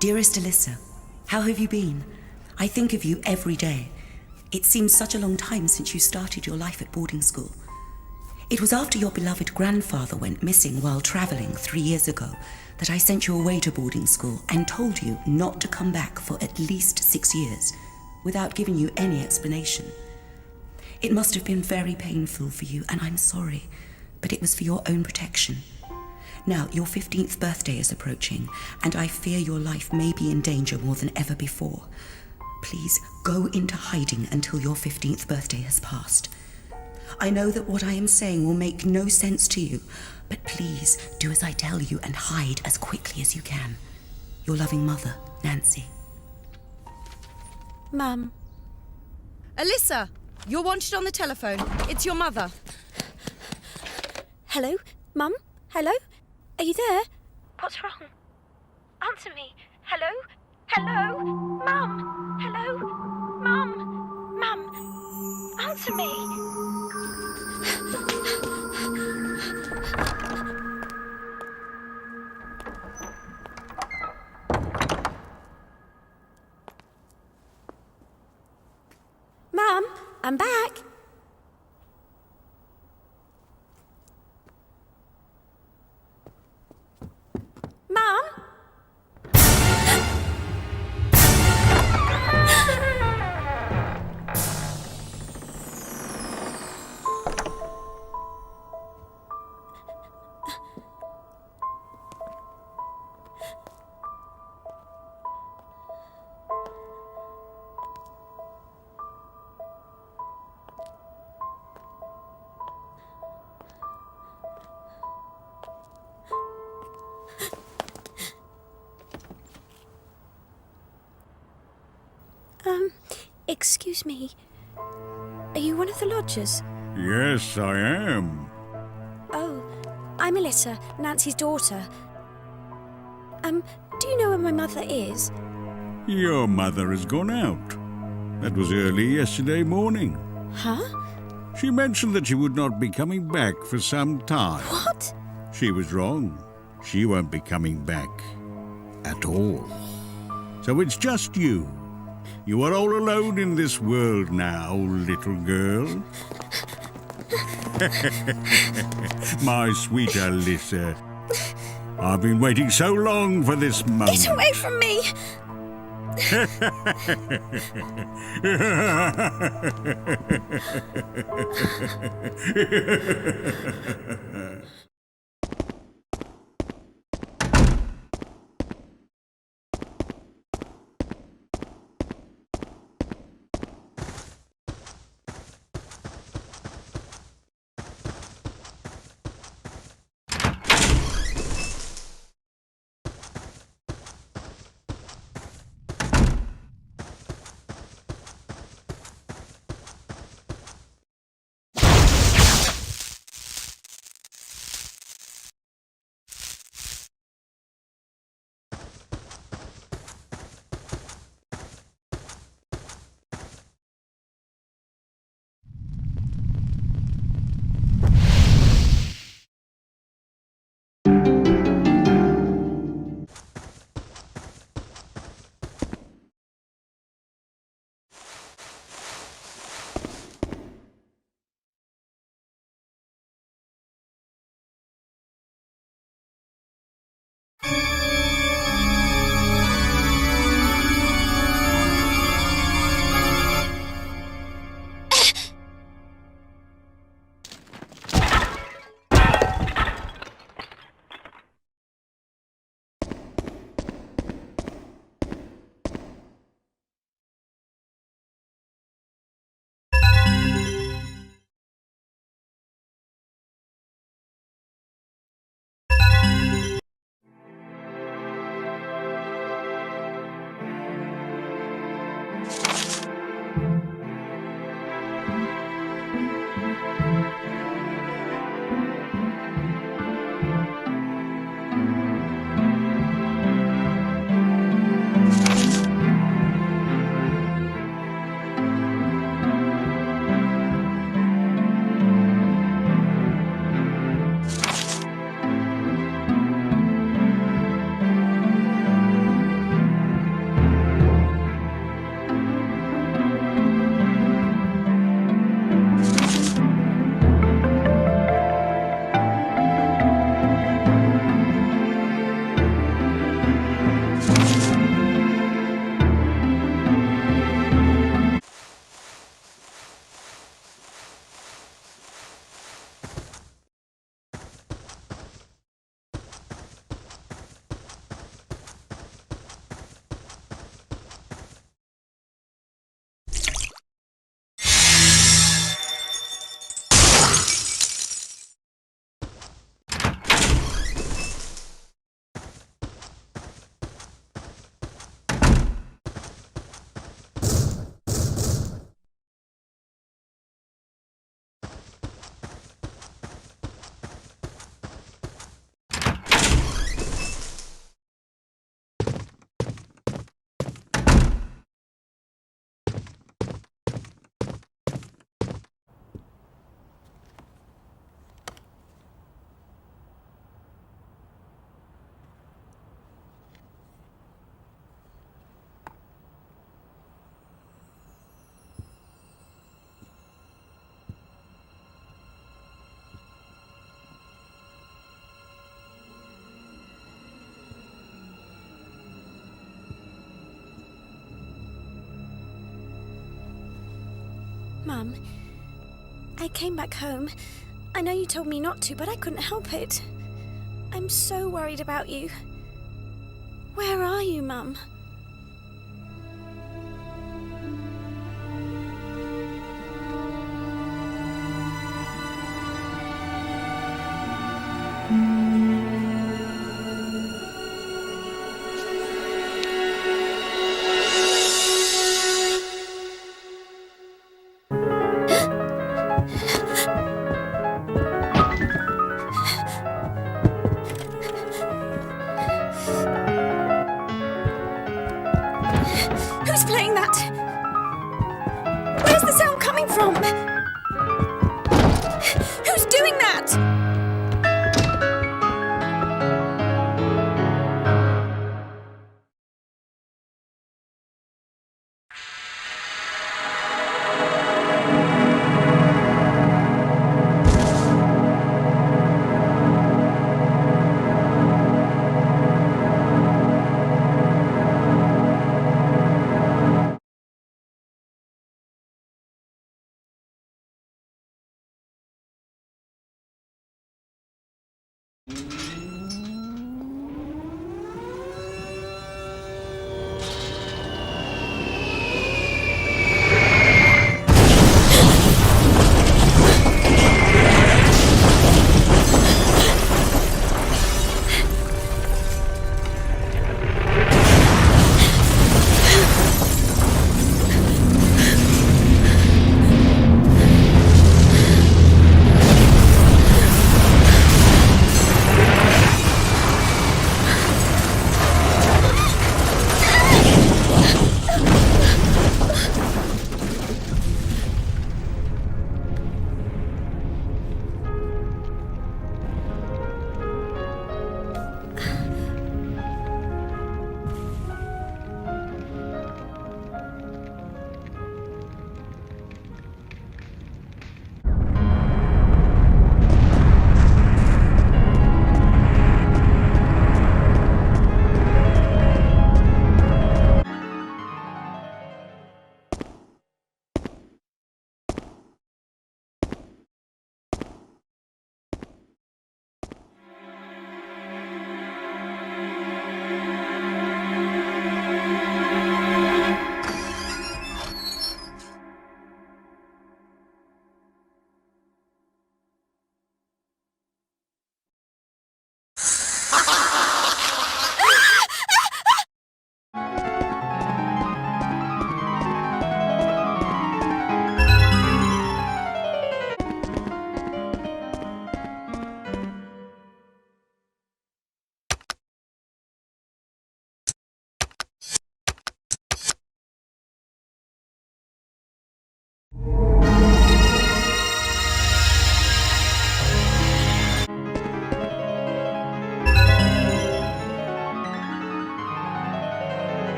Dearest Alyssa, how have you been? I think of you every day. It seems such a long time since you started your life at boarding school. It was after your beloved grandfather went missing while travelling 3 years ago that I sent you away to boarding school and told you not to come back for at least 6 years, without giving you any explanation. It must have been very painful for you, and I'm sorry, but it was for your own protection. Now, your 15th birthday is approaching, and I fear your life may be in danger more than ever before. Please go into hiding until your 15th birthday has passed. I know that what I am saying will make no sense to you, but please do as I tell you and hide as quickly as you can. Your loving mother, Nancy. Mum. Alyssa, you're wanted on the telephone. It's your mother. Hello? Mum? Hello? Are you there? What's wrong? Answer me. Hello? Hello? Mum? Hello? Mum? Mum? Answer me. Mum, I'm back. Mum? Excuse me. Are you one of the lodgers? Yes, I am. Oh, I'm Alyssa, Nancy's daughter. Do you know where my mother is? Your mother has gone out. That was early yesterday morning. Huh? She mentioned that she would not be coming back for some time. What? She was wrong. She won't be coming back at all. So it's just you. You are all alone in this world now, little girl. My sweet Alyssa. I've been waiting so long for this moment. Get away from me! Mum, I came back home. I know you told me not to, but I couldn't help it. I'm so worried about you. Where are you, Mum? Who's playing that? Where's the sound coming from? Who's doing that?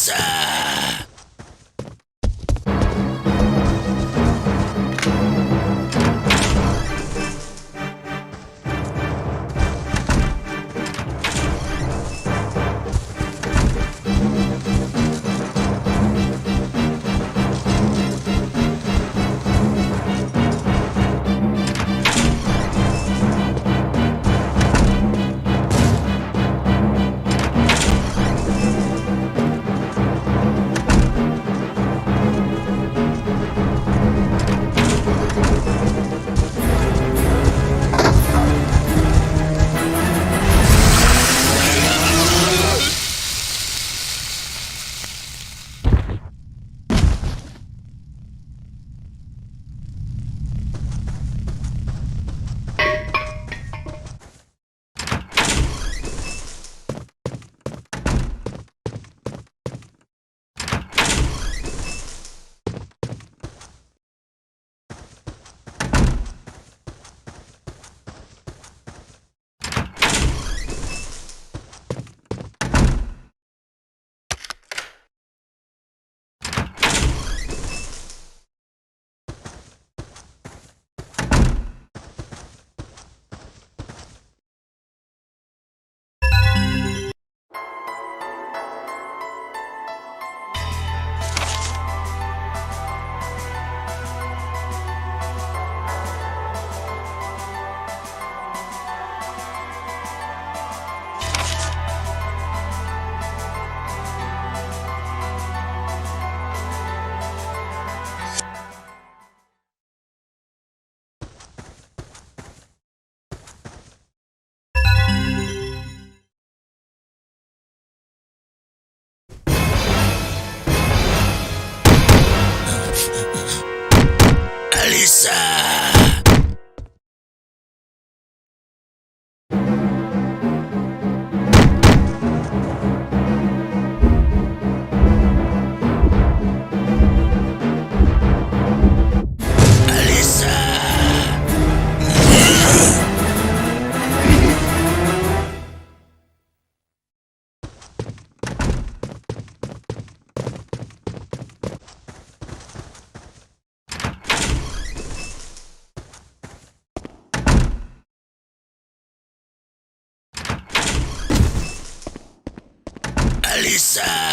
Alyssa! Alyssa! Alyssa!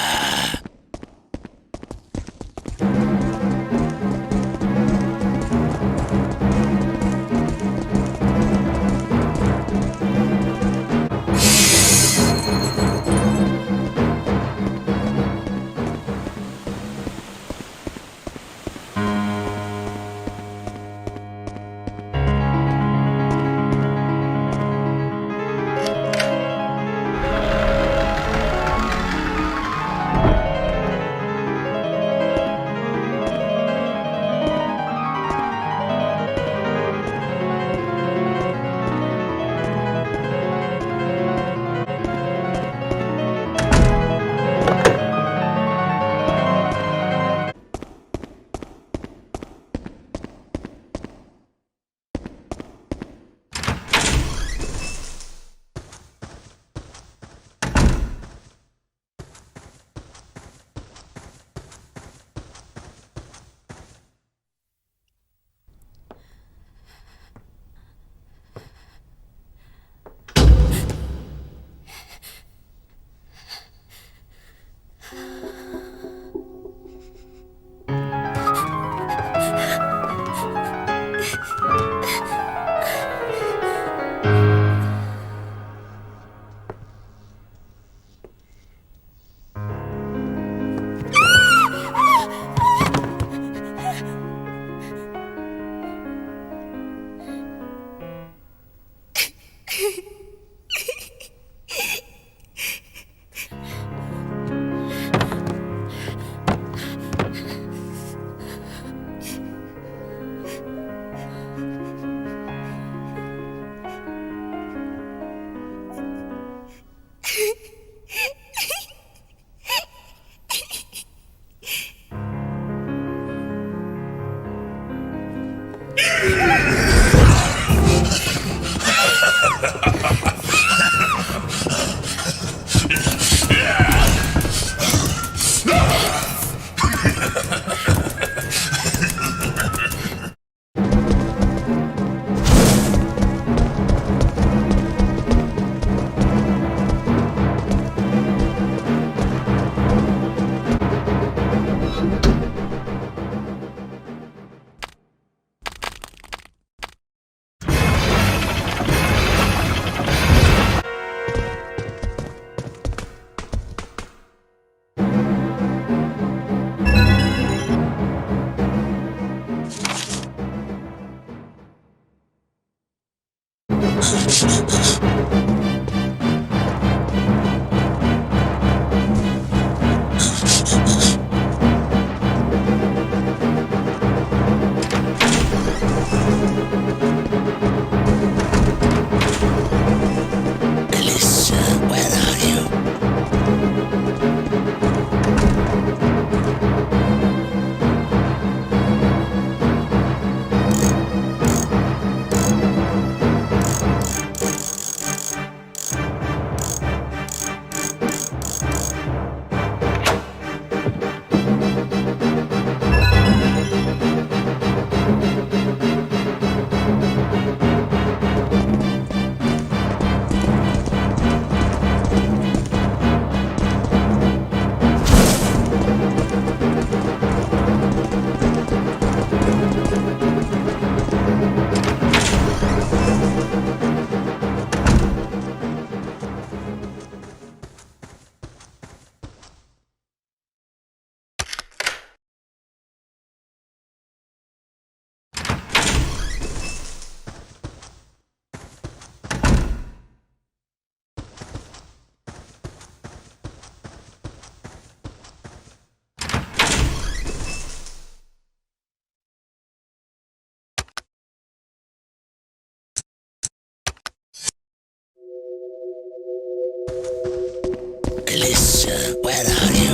Alyssa, where are you?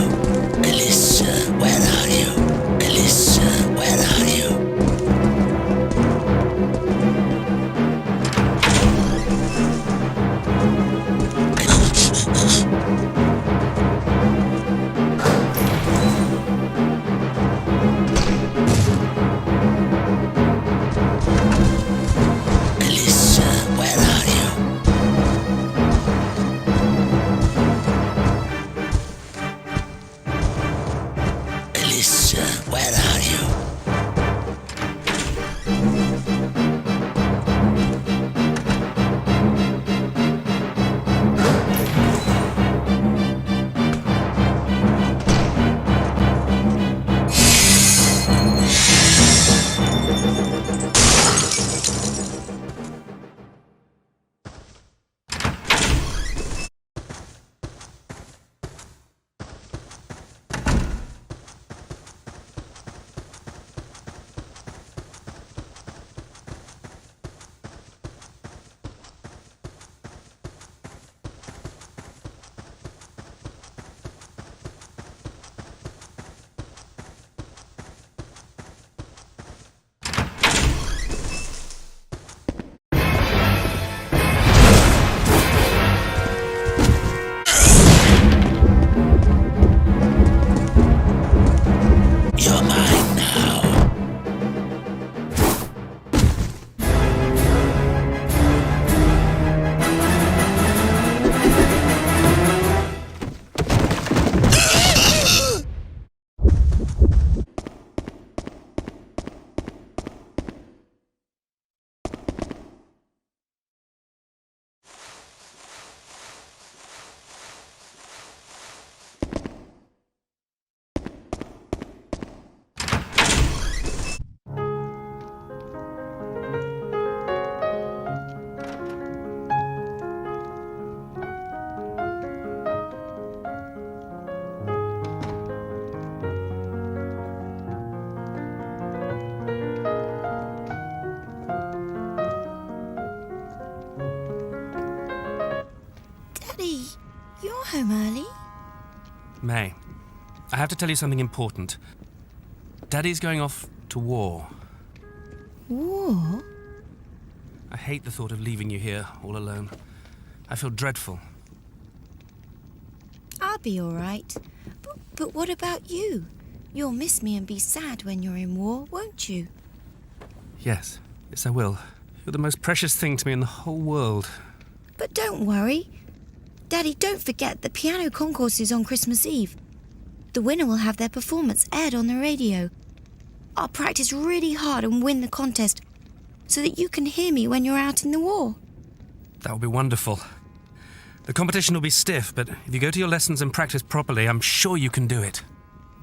Alyssa, where are you? Alyssa, where are you? Alyssa, where are you? Alyssa, where are you? You're mine now. Daddy, you're home early. May, I have to tell you something important. Daddy's going off to war. War? I hate the thought of leaving you here all alone. I feel dreadful. I'll be all right. But what about you? You'll miss me and be sad when you're in war, won't you? Yes, I will. You're the most precious thing to me in the whole world. But don't worry. Daddy, don't forget the piano concourse is on Christmas Eve. The winner will have their performance aired on the radio. I'll practice really hard and win the contest so that you can hear me when you're out in the war. That will be wonderful. The competition will be stiff, but if you go to your lessons and practice properly, I'm sure you can do it.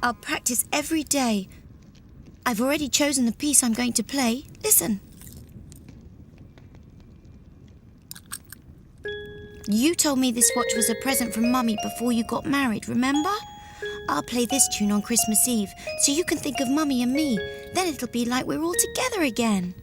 I'll practice every day. I've already chosen the piece I'm going to play. Listen. You told me this watch was a present from Mummy before you got married, remember? I'll play this tune on Christmas Eve so you can think of Mummy and me. Then it'll be like we're all together again.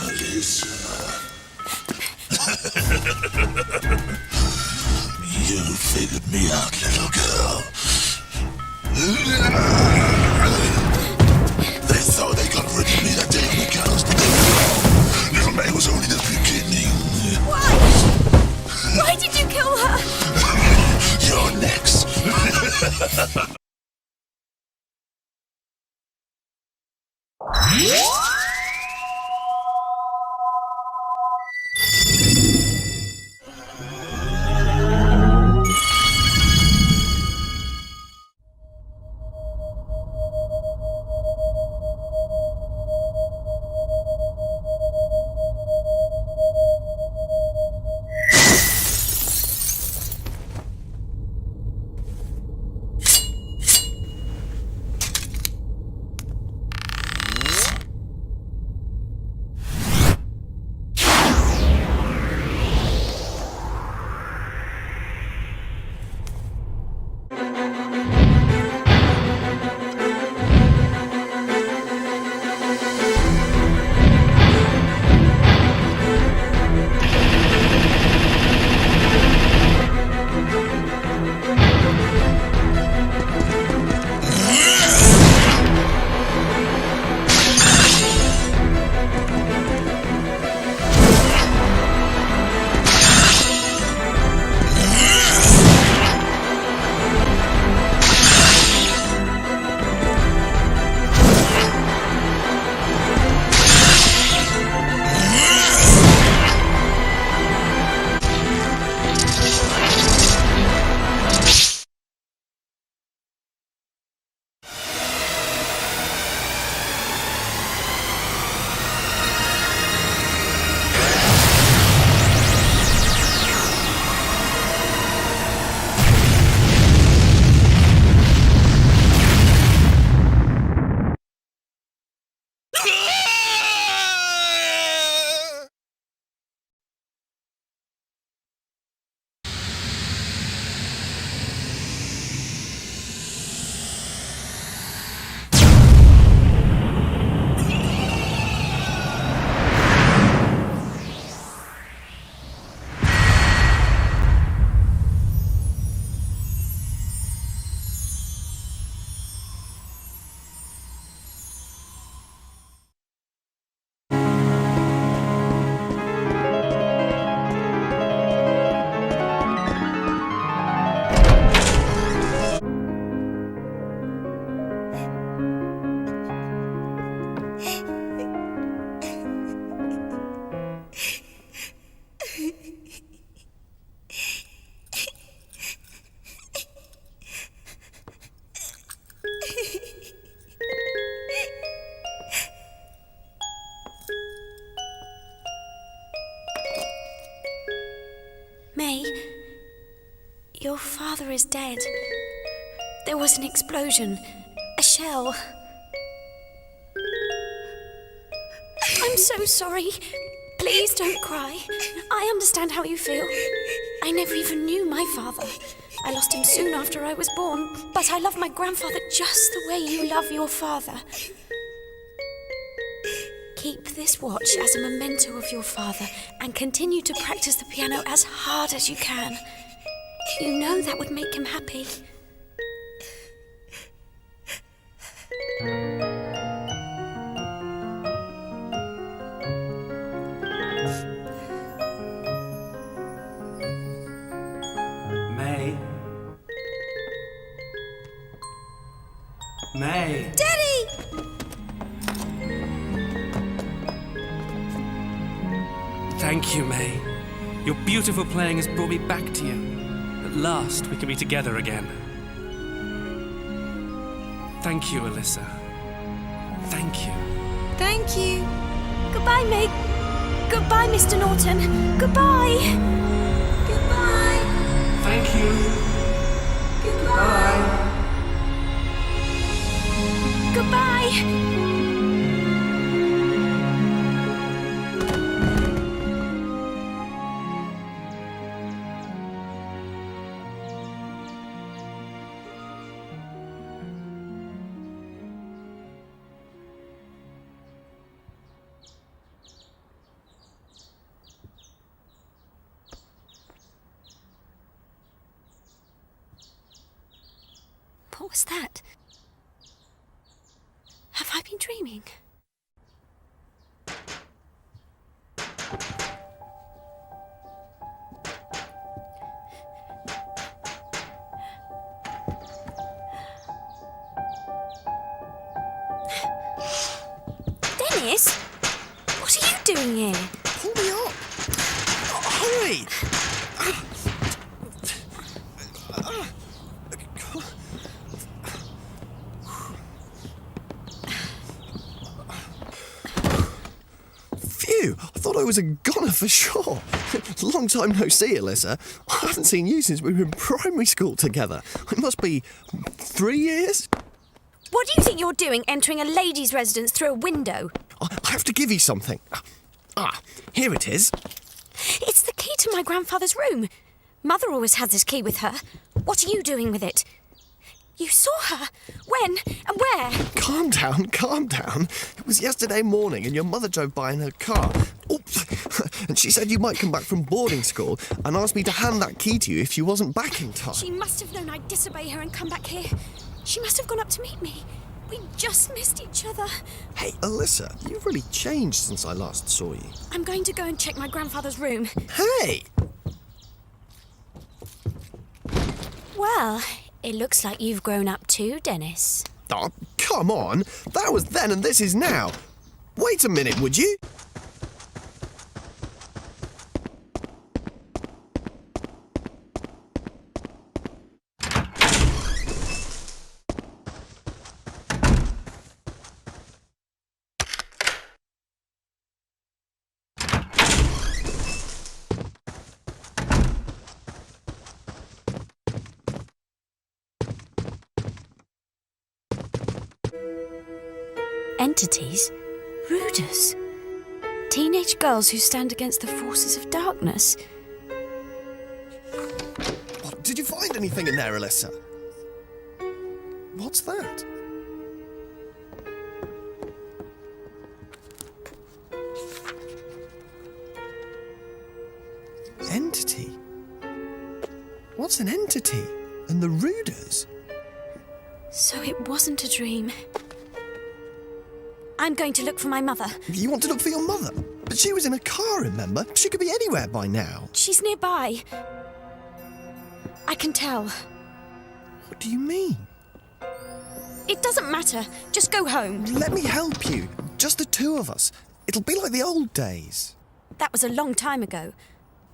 Alyssa. You figured me out, little girl. They thought they got rid of me that day on the gallows, but they were wrong. Little May was only the beginning. Why? Why did you kill her? You're next. May, your father is dead. There was an explosion. A shell. I'm so sorry. Please don't cry. I understand how you feel. I never even knew my father. I lost him soon after I was born, but I love my grandfather just the way you love your father. Keep this watch as a memento of your father and continue to practice the piano as hard as you can. You know that would make him happy. May! Daddy! Thank you, May. Your beautiful playing has brought me back to you. At last, we can be together again. Thank you, Alyssa. Thank you. Thank you. Goodbye, May. Goodbye, Mr. Norton. Goodbye. Goodbye. Thank you. Goodbye. Goodbye. What was that? Have I been dreaming? Dennis? What are you doing here? Pull me up! Hurry! Phew! I thought I was a goner for sure. Long time no see, Alyssa. I haven't seen you since we were in primary school together. It must be 3 years? What do you think you're doing entering a lady's residence through a window? I have to give you something. Here it is. It's the key to my grandfather's room. Mother always has this key with her. What are you doing with it? You saw her. When and where? Calm down, calm down. It was yesterday morning and your mother drove by in her car. Oops. And she said you might come back from boarding school and asked me to hand that key to you if you wasn't back in time. She must have known I'd disobey her and come back here. She must have gone up to meet me. We just missed each other. Hey, Alyssa, you've really changed since I last saw you. I'm going to go and check my grandfather's room. Hey! Well, it looks like you've grown up too, Dennis. Oh, come on. That was then and this is now. Wait a minute, would you? Entities? Ruders? Teenage girls who stand against the forces of darkness? Oh, did you find anything in there, Alyssa? What's that? Entity? What's an entity? And the Ruders? So it wasn't a dream. I'm going to look for my mother. You want to look for your mother? But she was in a car, remember? She could be anywhere by now. She's nearby. I can tell. What do you mean? It doesn't matter. Just go home. Let me help you. Just the two of us. It'll be like the old days. That was a long time ago.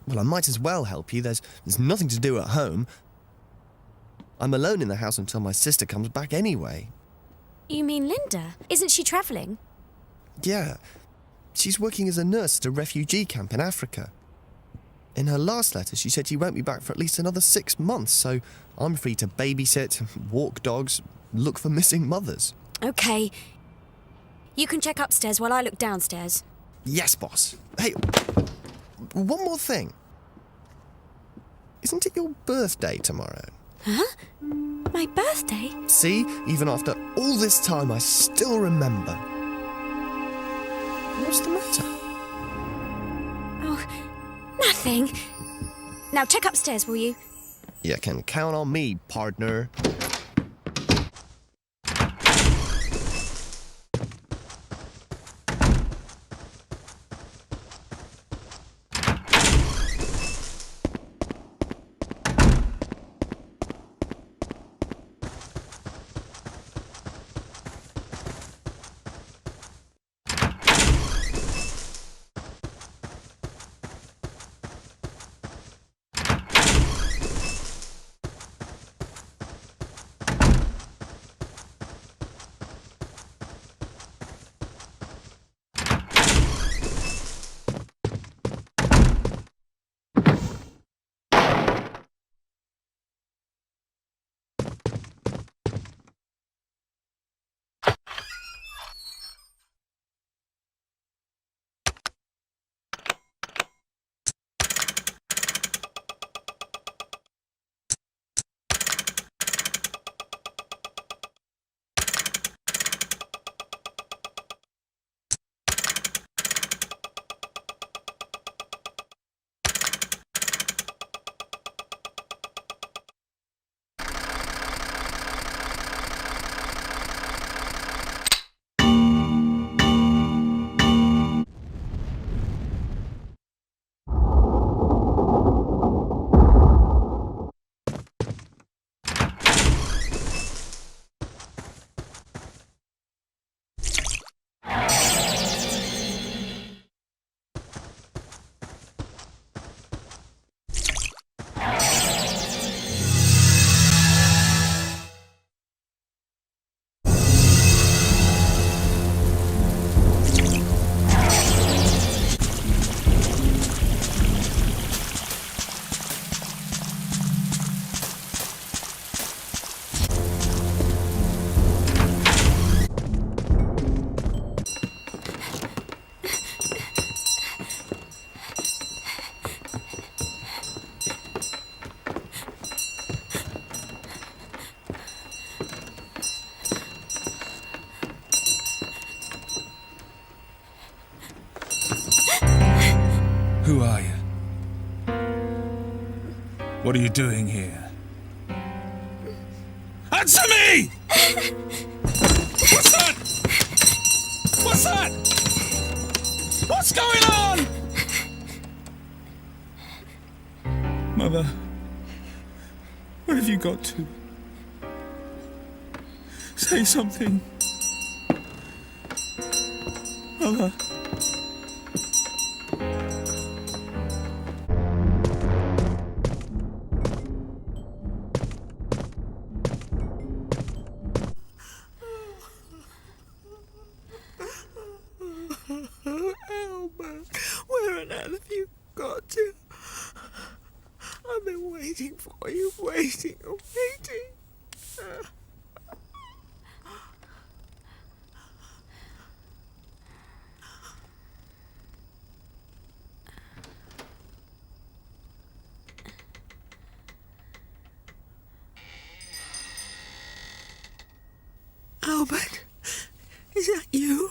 Well, I might as well help you. There's nothing to do at home. I'm alone in the house until my sister comes back anyway. You mean Linda? Isn't she travelling? Yeah. She's working as a nurse at a refugee camp in Africa. In her last letter, she said she won't be back for at least another 6 months, so I'm free to babysit, walk dogs, look for missing mothers. Okay. You can check upstairs while I look downstairs. Yes, boss. Hey, one more thing. Isn't it your birthday tomorrow? Huh? My birthday? See, even after all this time, I still remember. What's the matter? Oh, nothing. Now check upstairs, will you? You can count on me, partner. Who are you? What are you doing here? Answer me! What's that? What's that? What's going on? Mother, where have you got to? Say something. Mother. Albert, where on earth have you got to? I've been waiting for you, waiting. Albert, is that you?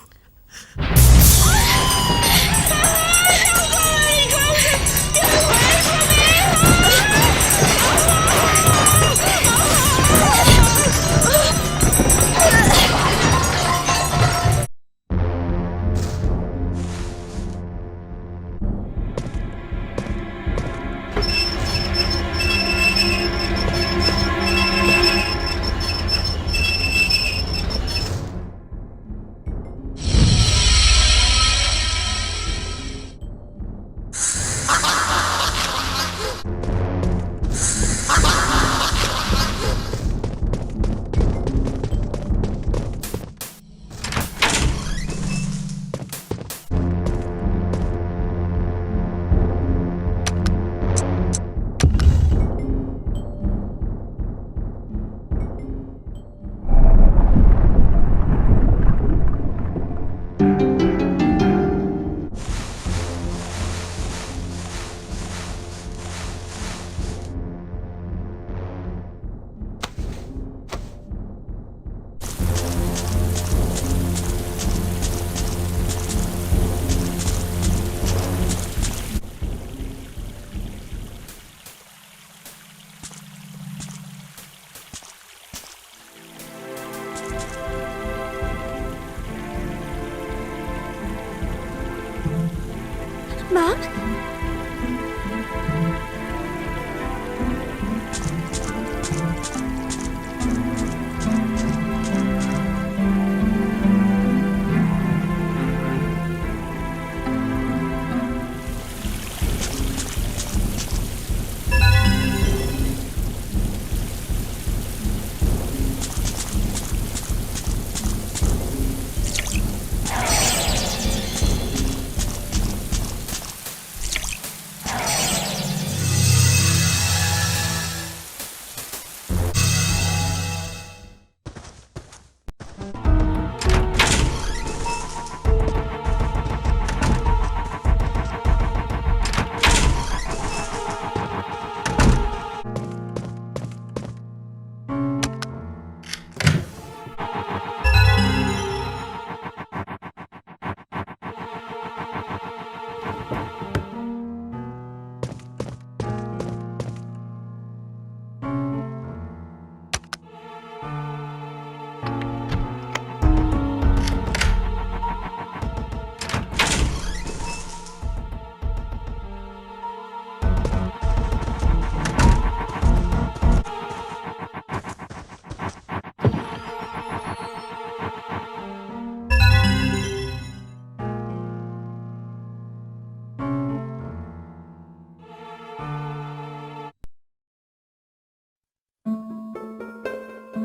Mum?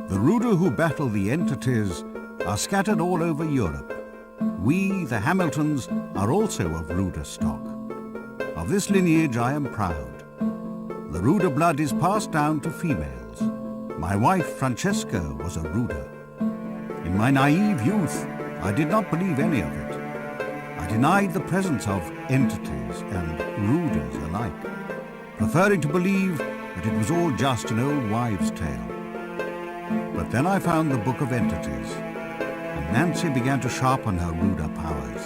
The Ruda who battle the entities are scattered all over Europe. We, the Hamiltons, are also of Ruda stock. Of this lineage I am proud. The Ruda blood is passed down to females. My wife, Francesca, was a Ruda. In my naive youth, I did not believe any of it. I denied the presence of entities and Rudas alike, preferring to believe that it was all just an old wives' tale. But then I found the Book of Entities, and Nancy began to sharpen her Ruda powers.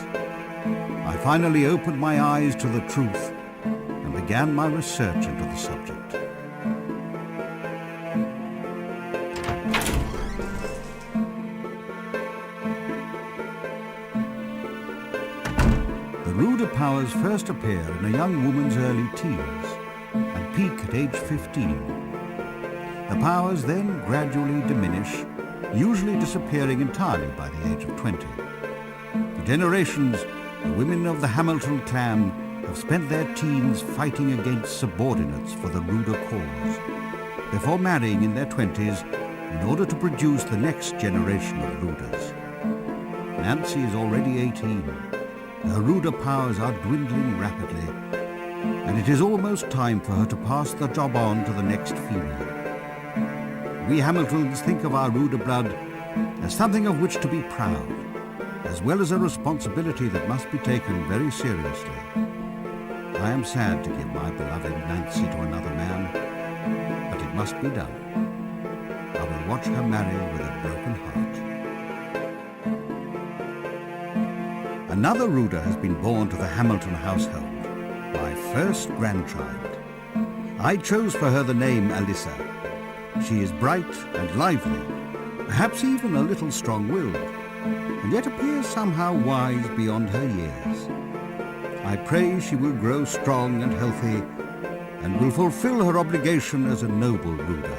I I finally opened my eyes to the truth and began my research into the subject. The Ruder powers first appear in a young woman's early teens and peak at age 15. The powers then gradually diminish, usually disappearing entirely by the age of 20. For generations, the women of the Hamilton clan have spent their teens fighting against subordinates for the Ruder cause, before marrying in their 20s in order to produce the next generation of Ruders. Nancy is already 18. Her Ruder powers are dwindling rapidly, and it is almost time for her to pass the job on to the next female. We Hamiltons think of our Ruder blood as something of which to be proud, as well as a responsibility that must be taken very seriously. I am sad to give my beloved Nancy to another man, but it must be done. I will watch her marry with a broken heart. Another Ruder has been born to the Hamilton household, my first grandchild. I chose for her the name Alyssa. She is bright and lively, perhaps even a little strong-willed, and yet appears somehow wise beyond her years. I pray she will grow strong and healthy and will fulfill her obligation as a noble Ruder.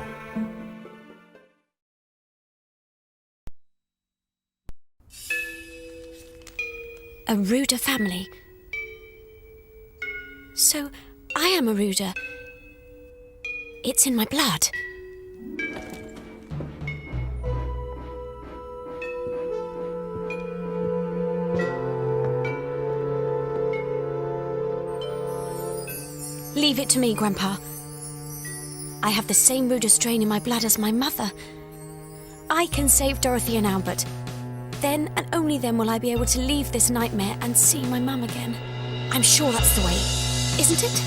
A Ruder family. So, I am a Ruder. It's in my blood. Leave it to me, Grandpa. I have the same Ruder strain in my blood as my mother. I can save Dorothy and Albert. Then and only then will I be able to leave this nightmare and see my mum again. I'm sure that's the way, isn't it?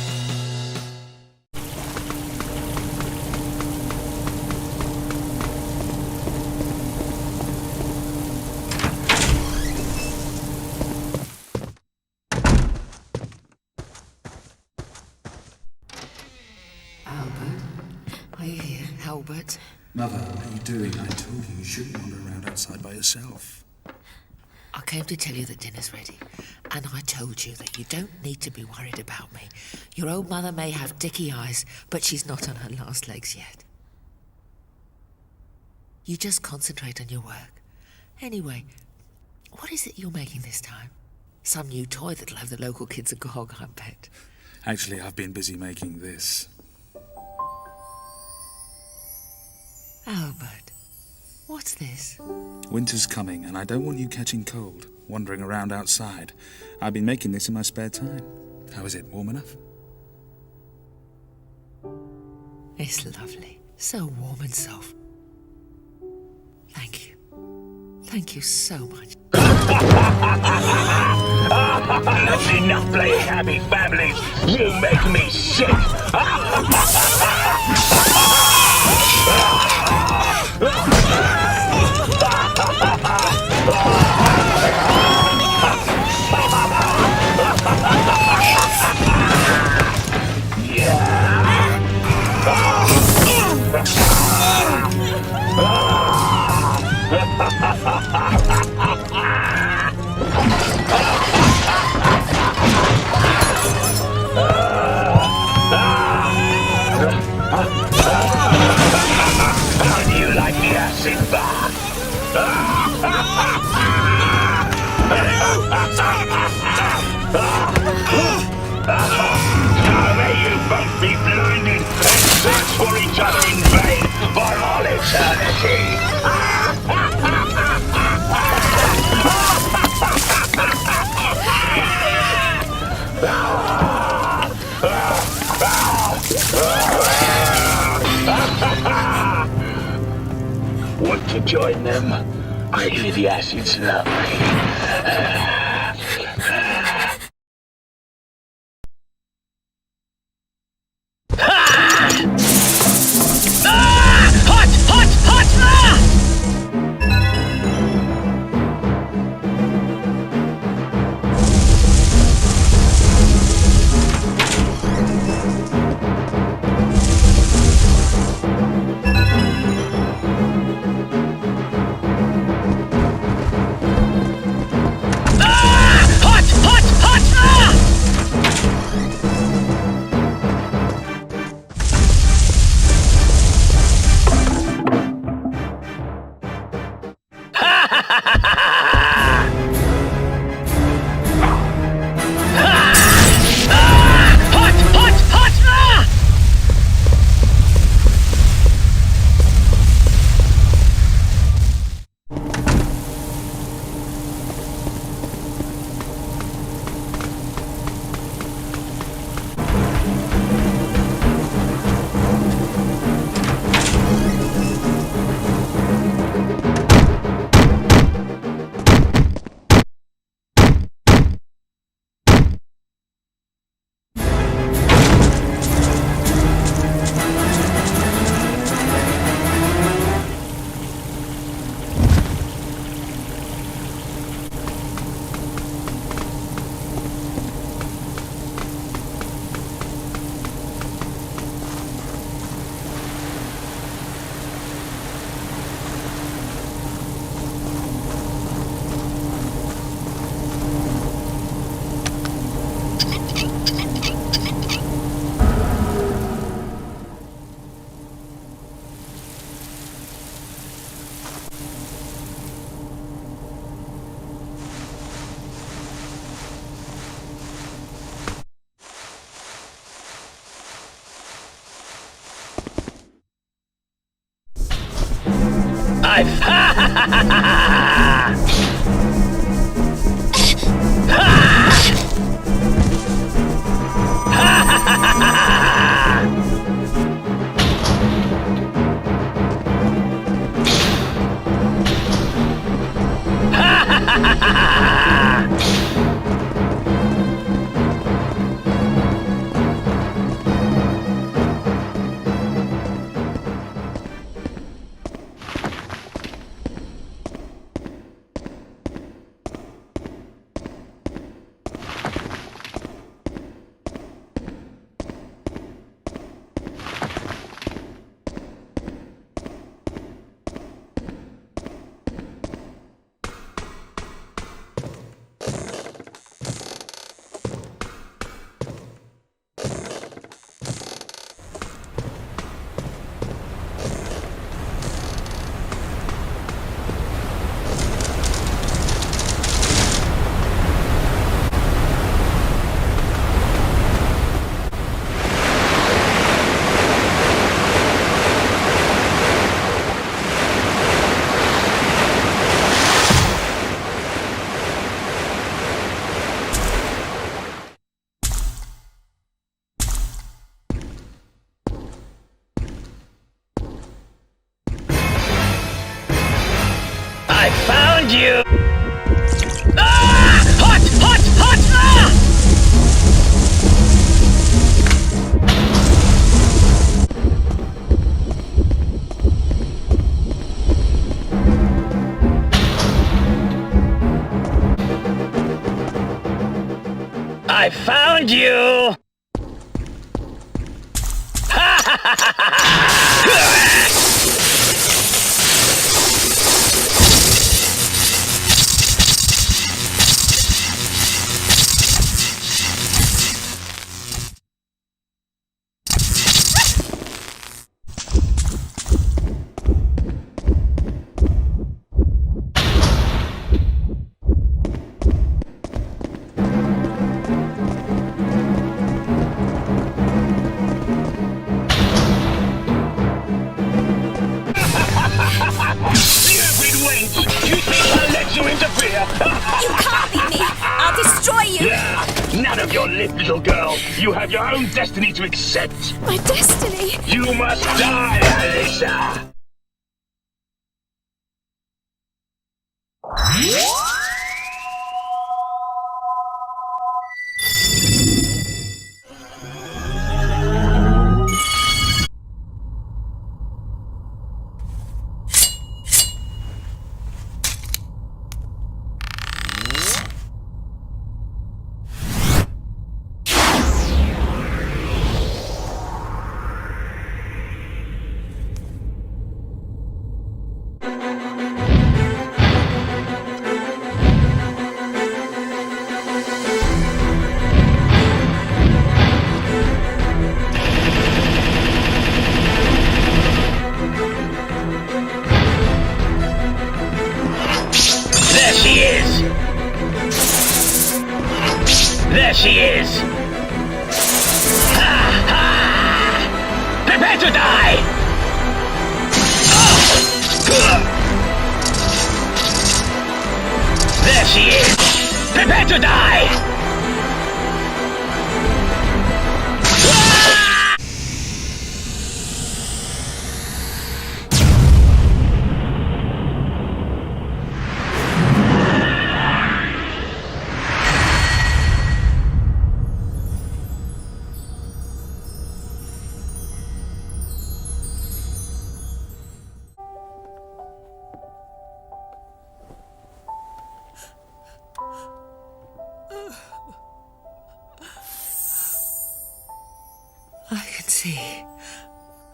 Albert. Mother, what are you doing? I told you shouldn't wander around outside by yourself. I came to tell you that dinner's ready, and I told you that you don't need to be worried about me. Your old mother may have dicky eyes, but she's not on her last legs yet. You just concentrate on your work. Anyway, what is it you're making this time? Some new toy that'll have the local kids agog, I bet. Actually, I've been busy making this. Albert, what's this? Winter's coming, and I don't want you catching cold, wandering around outside. I've been making this in my spare time. How is it? Warm enough? It's lovely. So warm and soft. Thank you. Thank you so much. That's enough playing happy families. You make me sick. How do you like the acid bath? Now may you both be blinded and search for each other in vain for all eternity. Want to join them? I hear the acid's lovely. I found you! Ah! Hot! Hot! Hot! Ah! I found you! Ha ha ha ha ha! Stupid wench! You think I'll let you interfere? You can't beat me! I'll destroy you! Yeah, none of your lip, little girl. You have your own destiny to accept. My destiny! You must die, Alyssa! There she is! There she is! Ha ha! Prepare to die! There she is! Prepare to die!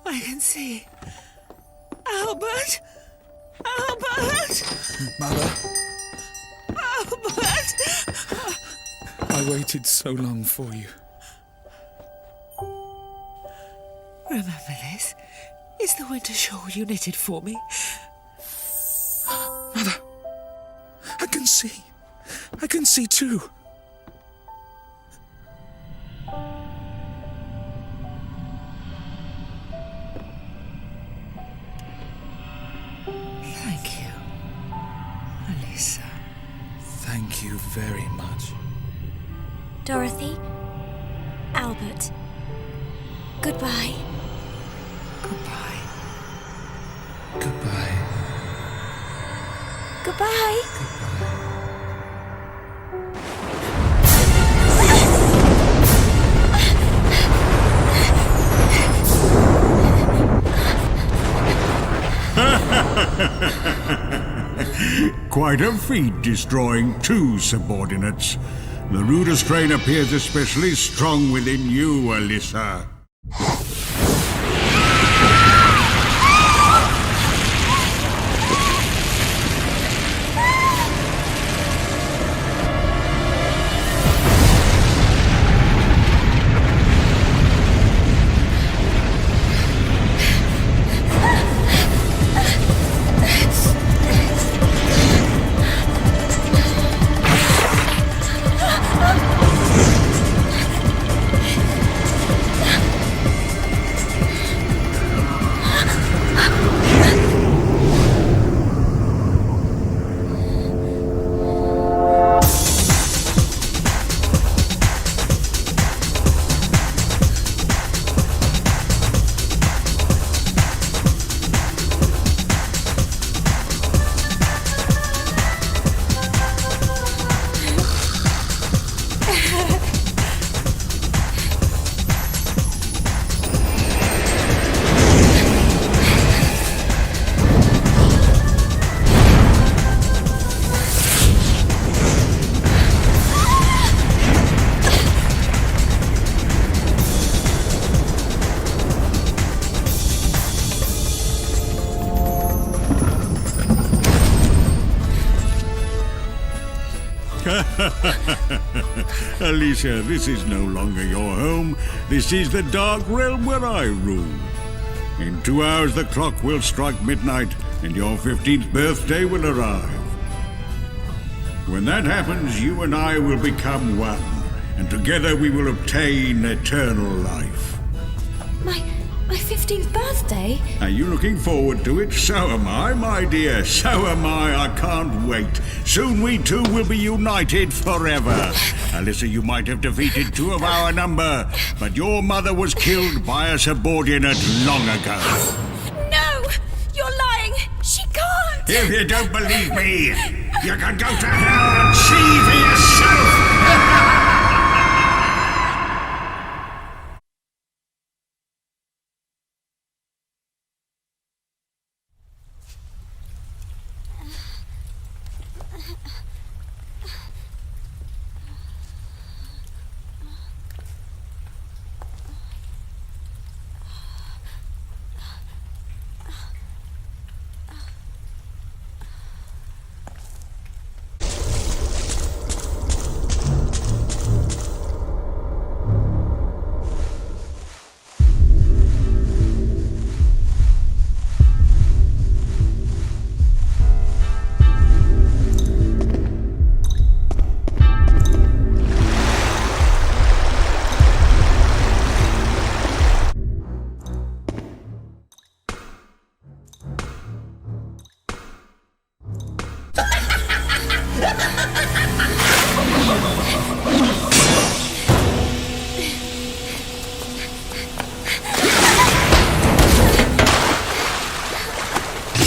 I can see. Albert! Albert! Mother, Albert! I waited so long for you. Remember this? It's the winter shawl you knitted for me. Mother, I can see. I can see too. Thank you. very much. Dorothy, Albert, goodbye. Goodbye. Goodbye. Goodbye. Quite a feat destroying two subordinates. The Ruder strain appears especially strong within you, Alyssa. Alicia, this is no longer your home. This is the dark realm where I rule. In 2 hours the clock will strike midnight and your 15th birthday will arrive. When that happens, you and I will become one, and together we will obtain eternal life. My 15th birthday? Are you looking forward to it? So am I, my dear. So am I. I can't wait. Soon we two will be united forever. Alyssa, you might have defeated 2 of our number, but your mother was killed by a subordinate long ago. No! You're lying! She can't! If you don't believe me, you can go to hell and see for yourself!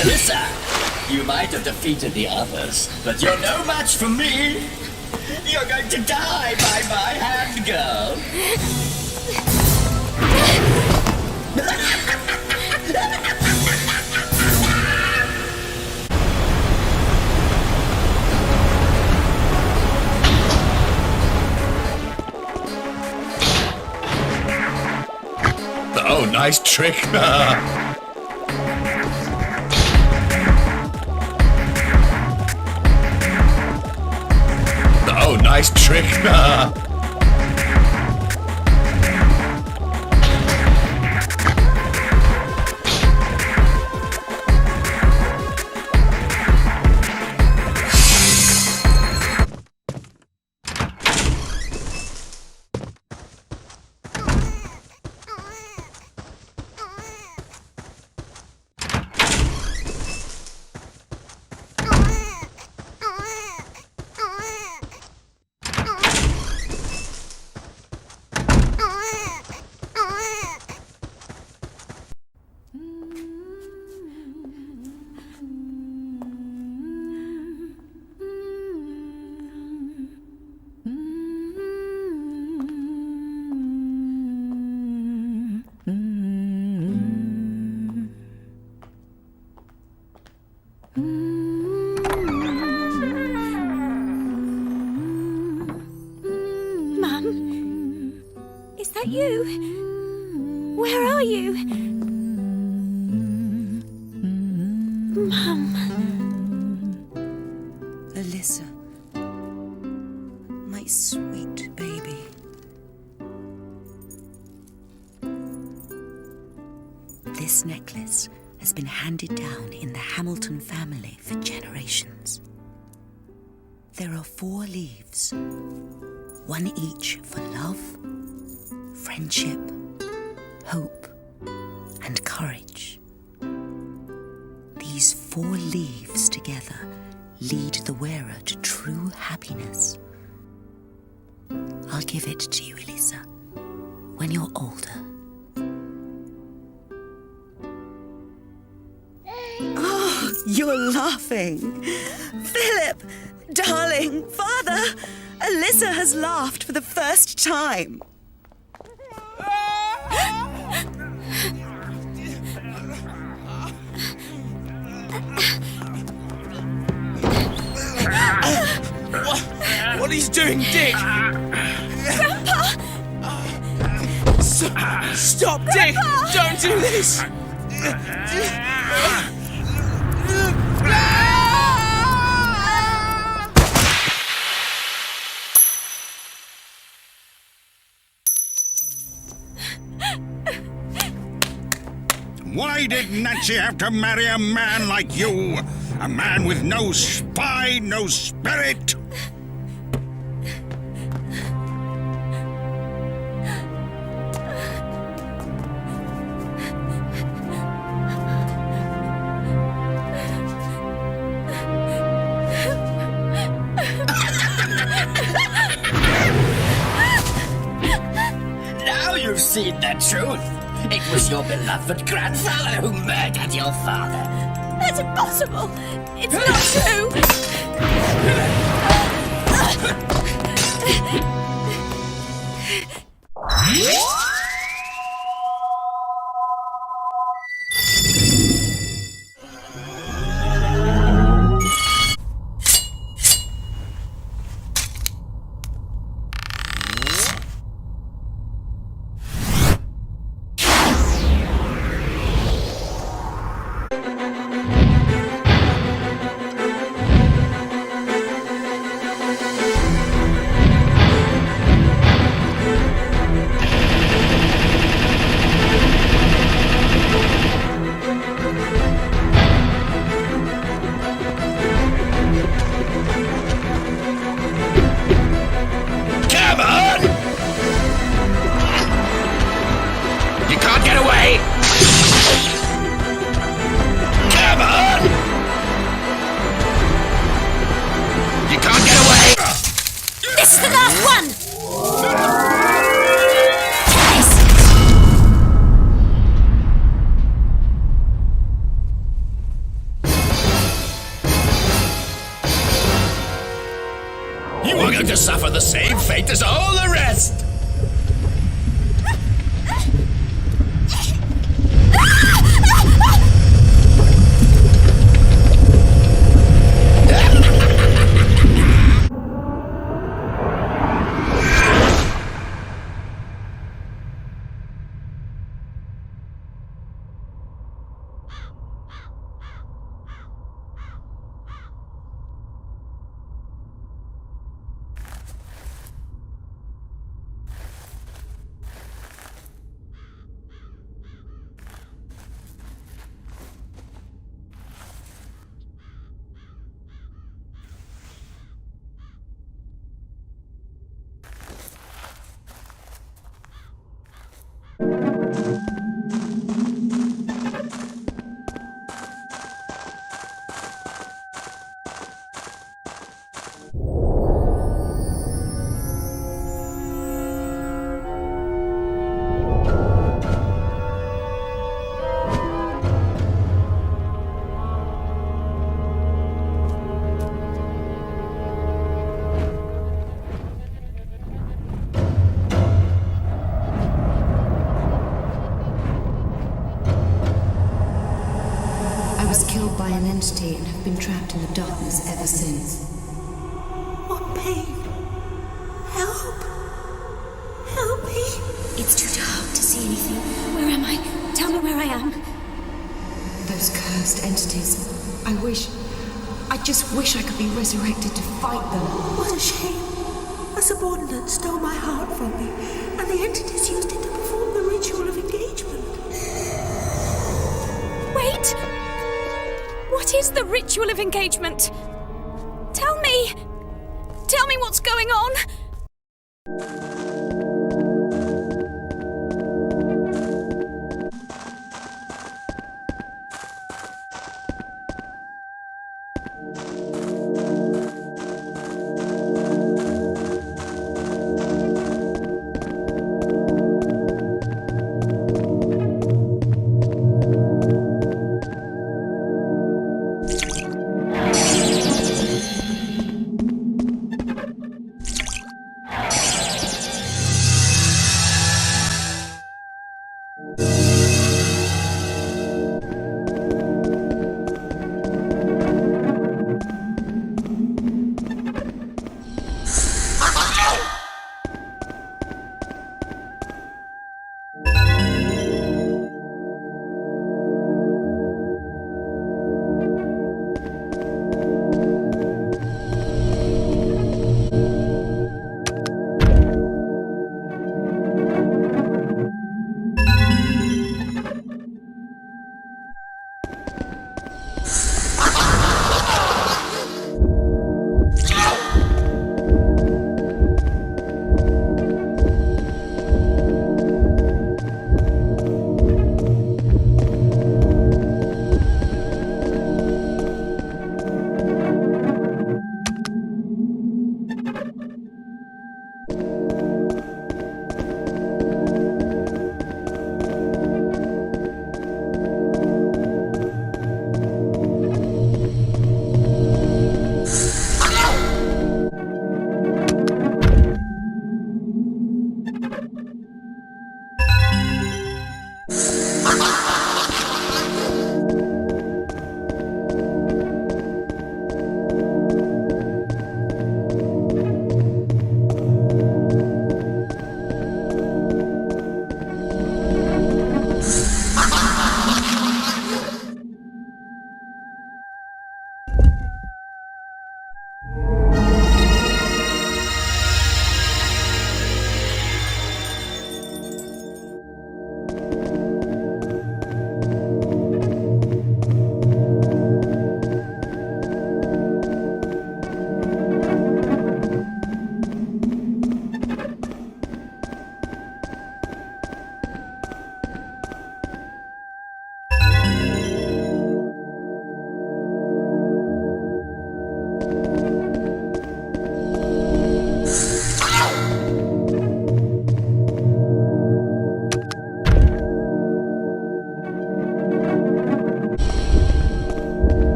Alyssa, you might have defeated the others, but you're no match for me. You're going to die by my hand, girl. Oh, nice trick. Oh, nice trick. Is that you? Where are you? Mum. Alyssa. My sweet baby. This necklace has been handed down in the Hamilton family for generations. There are 4 leaves, one each for love, friendship, hope, and courage. These 4 leaves together lead the wearer to true happiness. I'll give it to you, Alyssa, when you're older. Oh, you're laughing. Philip, darling, father, Alyssa has laughed for the first time. What he's doing, Dick? Grandpa! Stop, Dick! Don't do this! Why did Nancy have to marry a man like you? A man with no spine, no spirit? Now you've seen the truth. It was your beloved grandfather who murdered your father. That's impossible! It's not true! You are going to suffer the same fate as all the rest! By an entity and have been trapped in the darkness ever since. What pain? Help! Help me! It's too dark to see anything. Where am I? Tell me where I am. Those cursed entities. I just wish I could be resurrected to fight them. What a shame. A subordinate stole my heart from me, and the entities used it to perform the ritual of engagement. Wait! What is the ritual of engagement? Tell me! Tell me what's going on!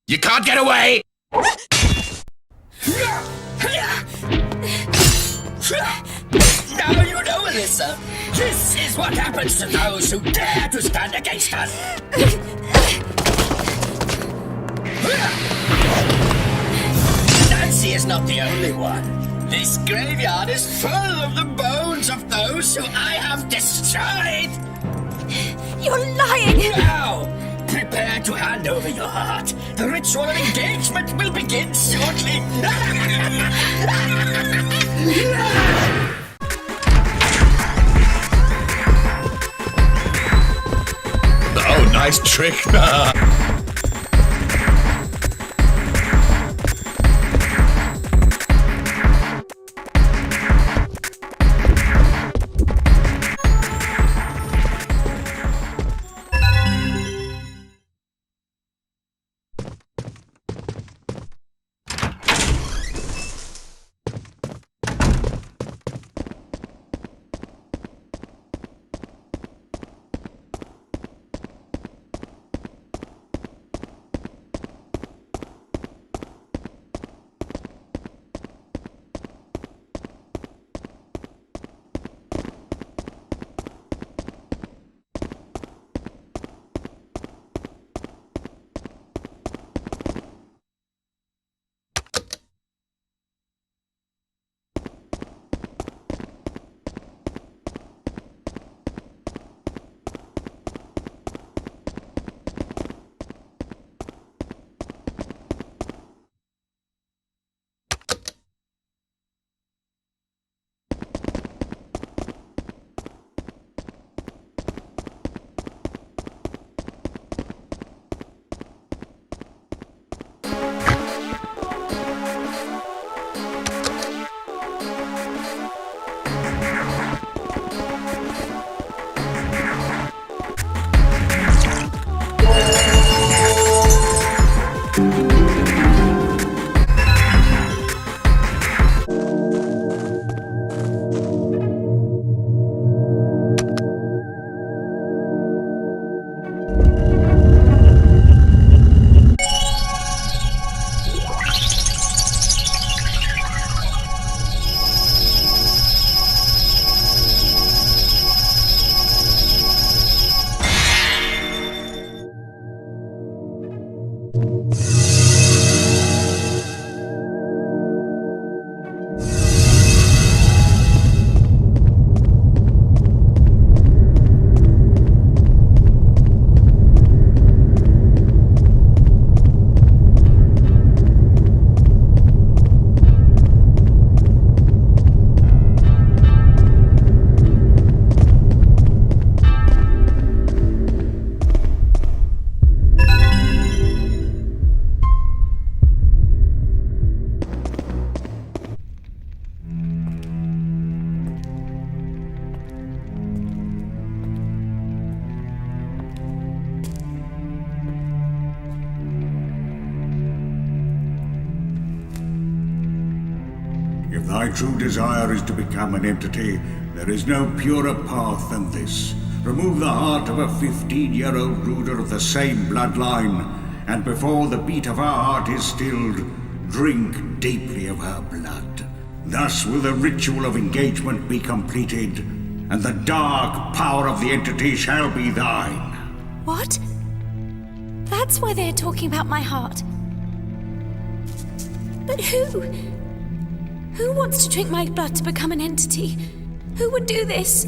You can't get away! Now you know, Alyssa. This is what happens to those who dare to stand against us. Nancy is not the only one. This graveyard is full of the bones of those who I have destroyed. You're lying! Now, prepare to hand over your heart. The ritual of engagement will begin shortly. Oh, nice trick. If thy true desire is to become an entity, there is no purer path than this. Remove the heart of a 15-year-old ruler of the same bloodline, and before the beat of her heart is stilled, drink deeply of her blood. Thus will the ritual of engagement be completed, and the dark power of the entity shall be thine. What? That's why they're talking about my heart. But who? Who wants to drink my blood to become an entity? Who would do this?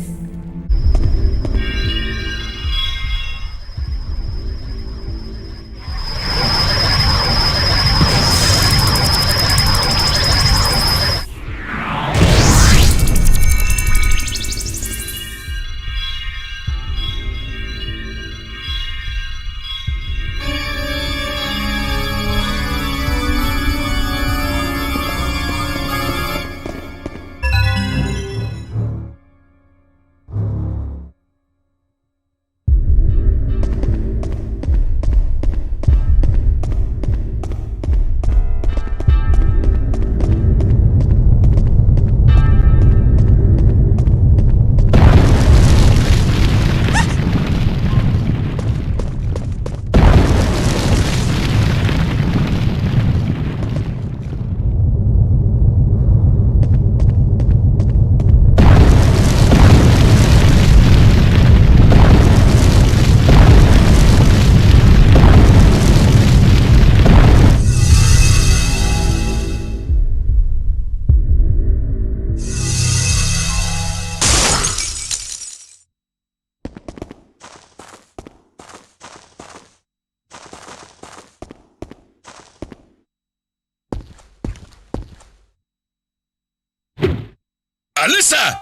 Alyssa!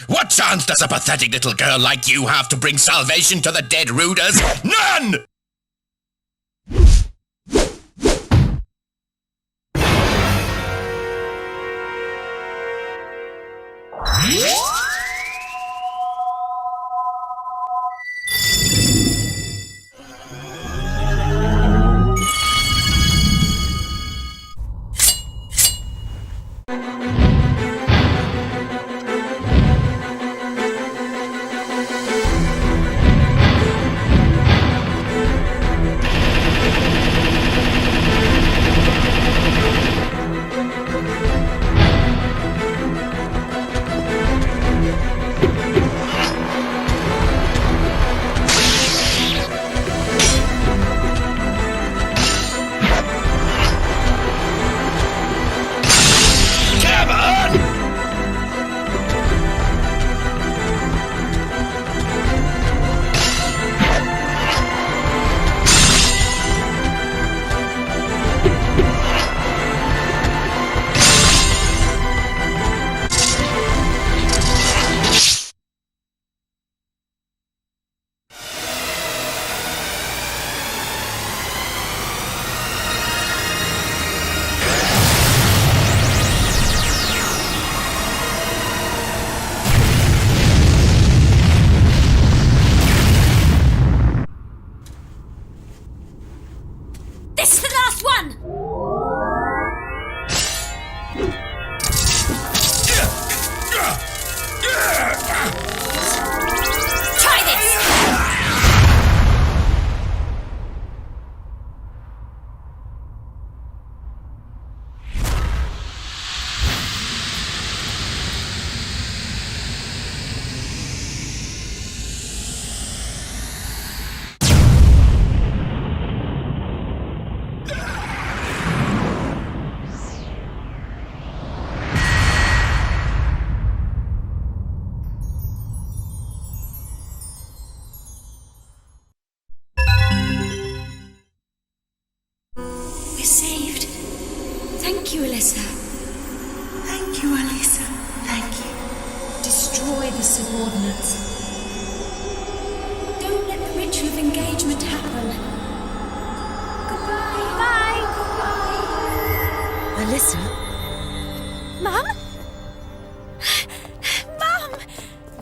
What chance does a pathetic little girl like you have to bring salvation to the dead Ruders? None! This is the last one! Try this! We're saved. Thank you, Alyssa. Thank you, Alyssa. Thank you. Destroy the subordinates. Don't let the ritual of engagement happen. Goodbye. Bye. Goodbye. Alyssa? Mum? Mum!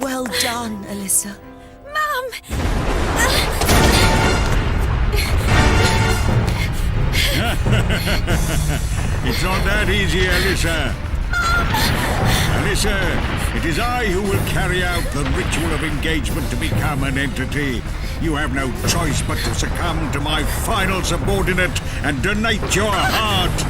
Well done, Alyssa. Mum! It's not that easy, Alyssa. Alyssa, it is I who will carry out the ritual of engagement to become an entity. You have no choice but to succumb to my final subordinate and donate your heart.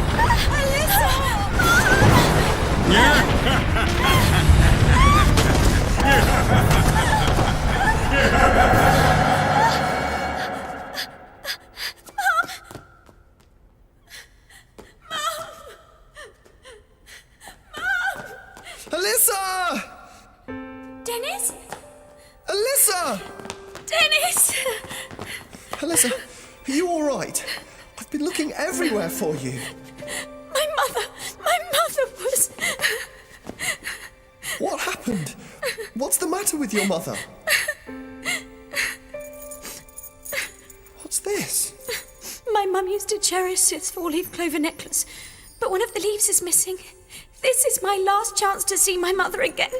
Alyssa! Dennis? Alyssa! Dennis! Alyssa, are you all right? I've been looking everywhere for you. My mother was... What happened? What's the matter with your mother? What's this? My mum used to cherish this four-leaf clover necklace, but one of the leaves is missing. This is my last chance to see my mother again.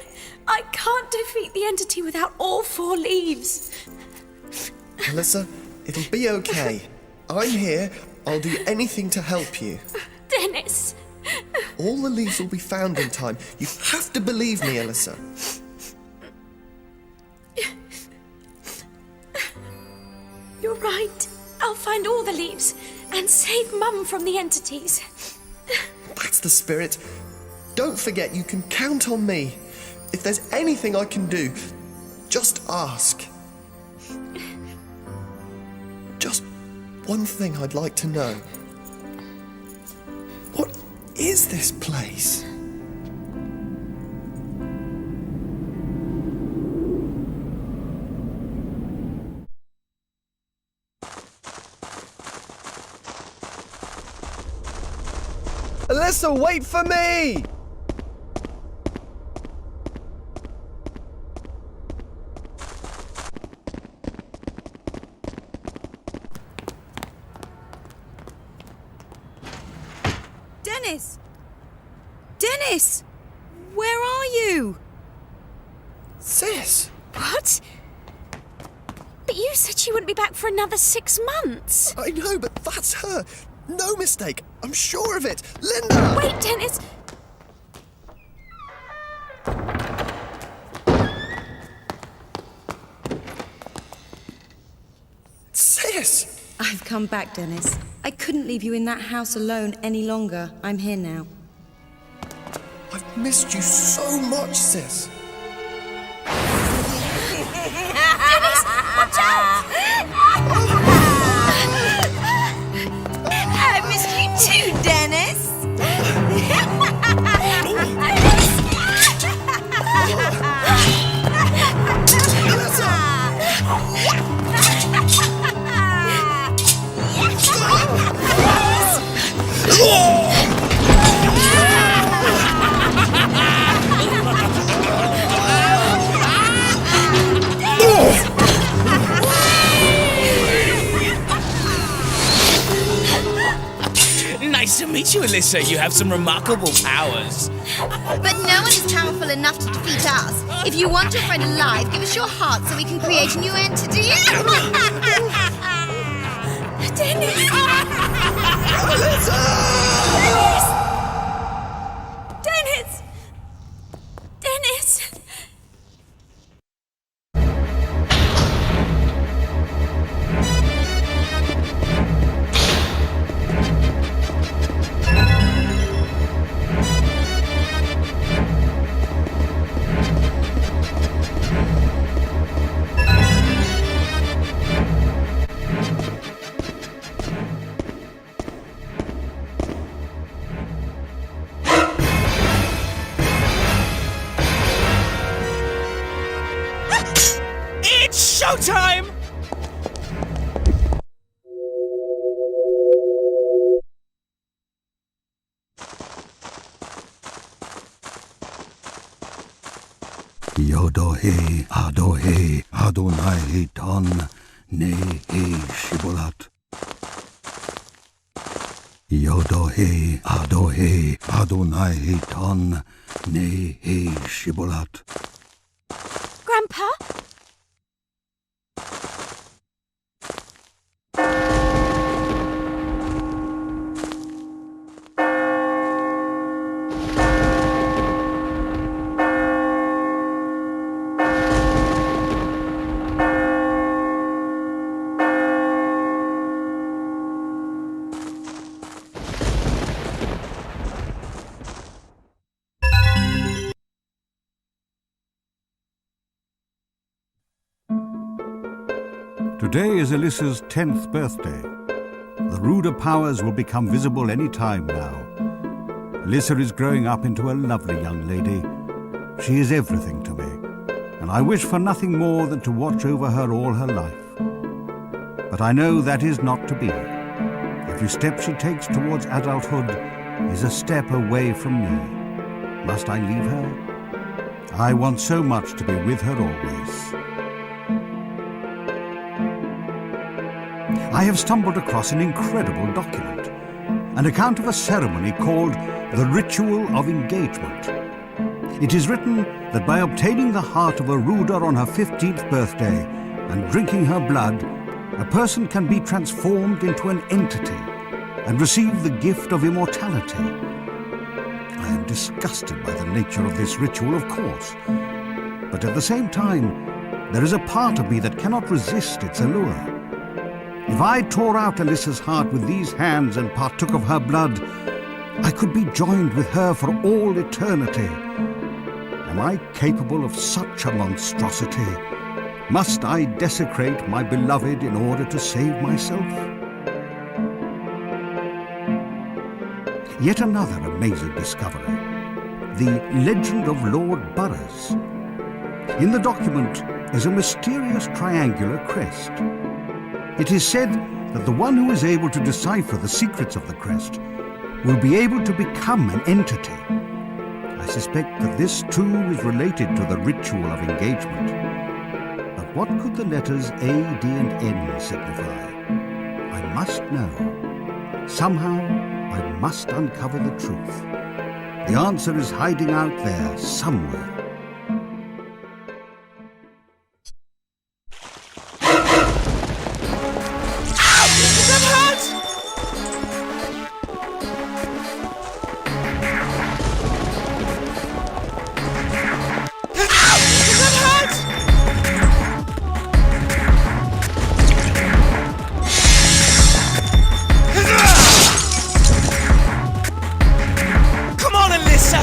I can't defeat the entity without all four leaves. Alyssa, it'll be okay. I'm here. I'll do anything to help you. Dennis! All the leaves will be found in time. You have to believe me, Alyssa. You're right. I'll find all the leaves and save Mum from the entities. That's the spirit. Don't forget, you can count on me. If there's anything I can do, just ask. Just one thing I'd like to know. What is this place? Alyssa, wait for me! Dennis! Dennis! Where are you? Sis! What? But you said she wouldn't be back for another 6 months. I know, but that's her. No mistake. I'm sure of it. Linda! Wait, Dennis. Sis! I've come back, Dennis. I couldn't leave you in that house alone any longer. I'm here now. I've missed you so much, sis. Dennis, watch out! I missed you too, Dennis. Nice to meet you, Alyssa. You have some remarkable powers. But no one is powerful enough to defeat us. If you want your friend alive, give us your heart so we can create a new entity. Dennis! Dennis! Dennis! It's showtime! Yodohe Adohe Adonai Ton Nehe Shibolat. Yodohe Adohe Adonai Ton Nehe Shibolat. Grandpa? Today is Alyssa's 10th birthday. The ruder powers will become visible any time now. Alyssa is growing up into a lovely young lady. She is everything to me, and I wish for nothing more than to watch over her all her life. But I know that is not to be. Every step she takes towards adulthood is a step away from me. Must I leave her? I want so much to be with her always. I have stumbled across an incredible document, an account of a ceremony called the Ritual of Engagement. It is written that by obtaining the heart of a ruder on her 15th birthday and drinking her blood, a person can be transformed into an entity and receive the gift of immortality. I am disgusted by the nature of this ritual, of course, but at the same time, there is a part of me that cannot resist its allure. If I tore out Alyssa's heart with these hands and partook of her blood, I could be joined with her for all eternity. Am I capable of such a monstrosity? Must I desecrate my beloved in order to save myself? Yet another amazing discovery. The legend of Lord Burroughs. In the document is a mysterious triangular crest. It is said that the one who is able to decipher the secrets of the crest will be able to become an entity. I suspect that this too is related to the ritual of engagement. But what could the letters A, D, and N signify? I must know. Somehow, I must uncover the truth. The answer is hiding out there somewhere. Come on, Alyssa!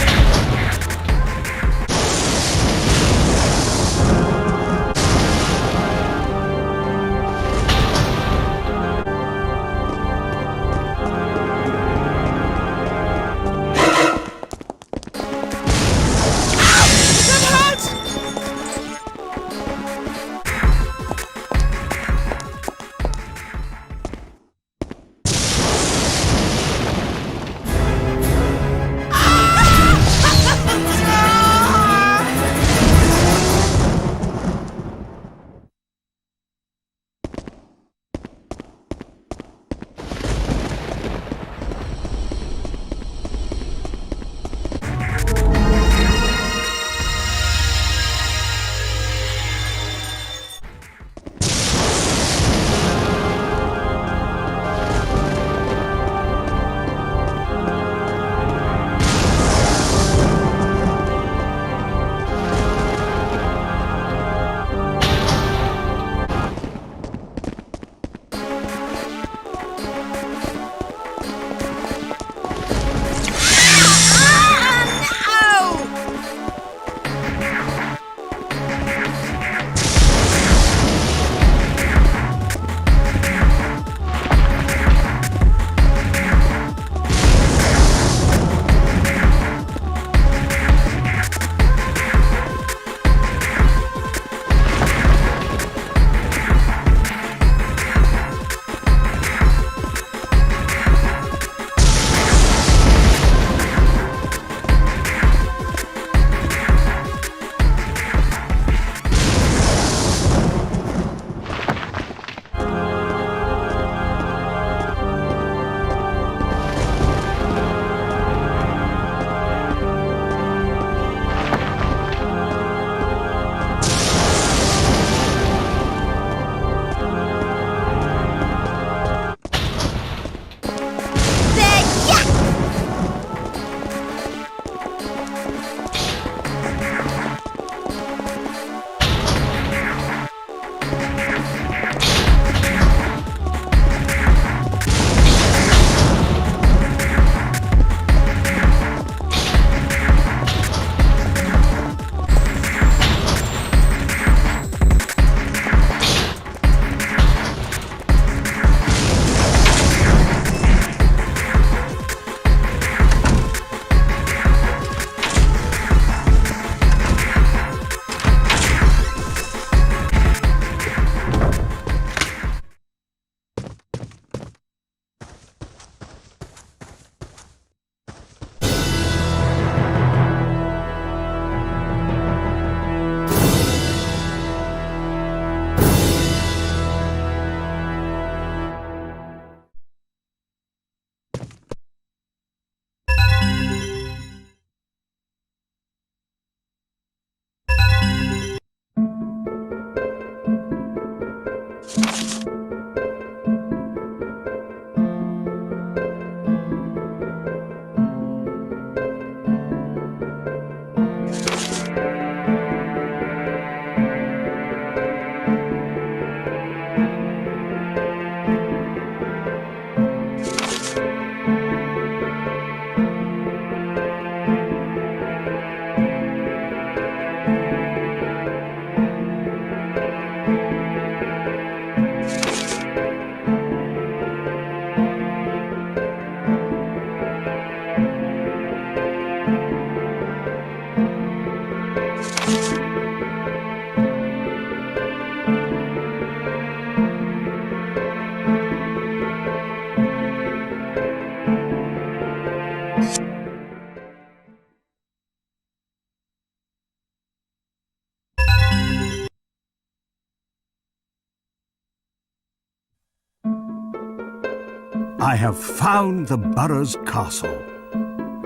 I have found the Burrows castle.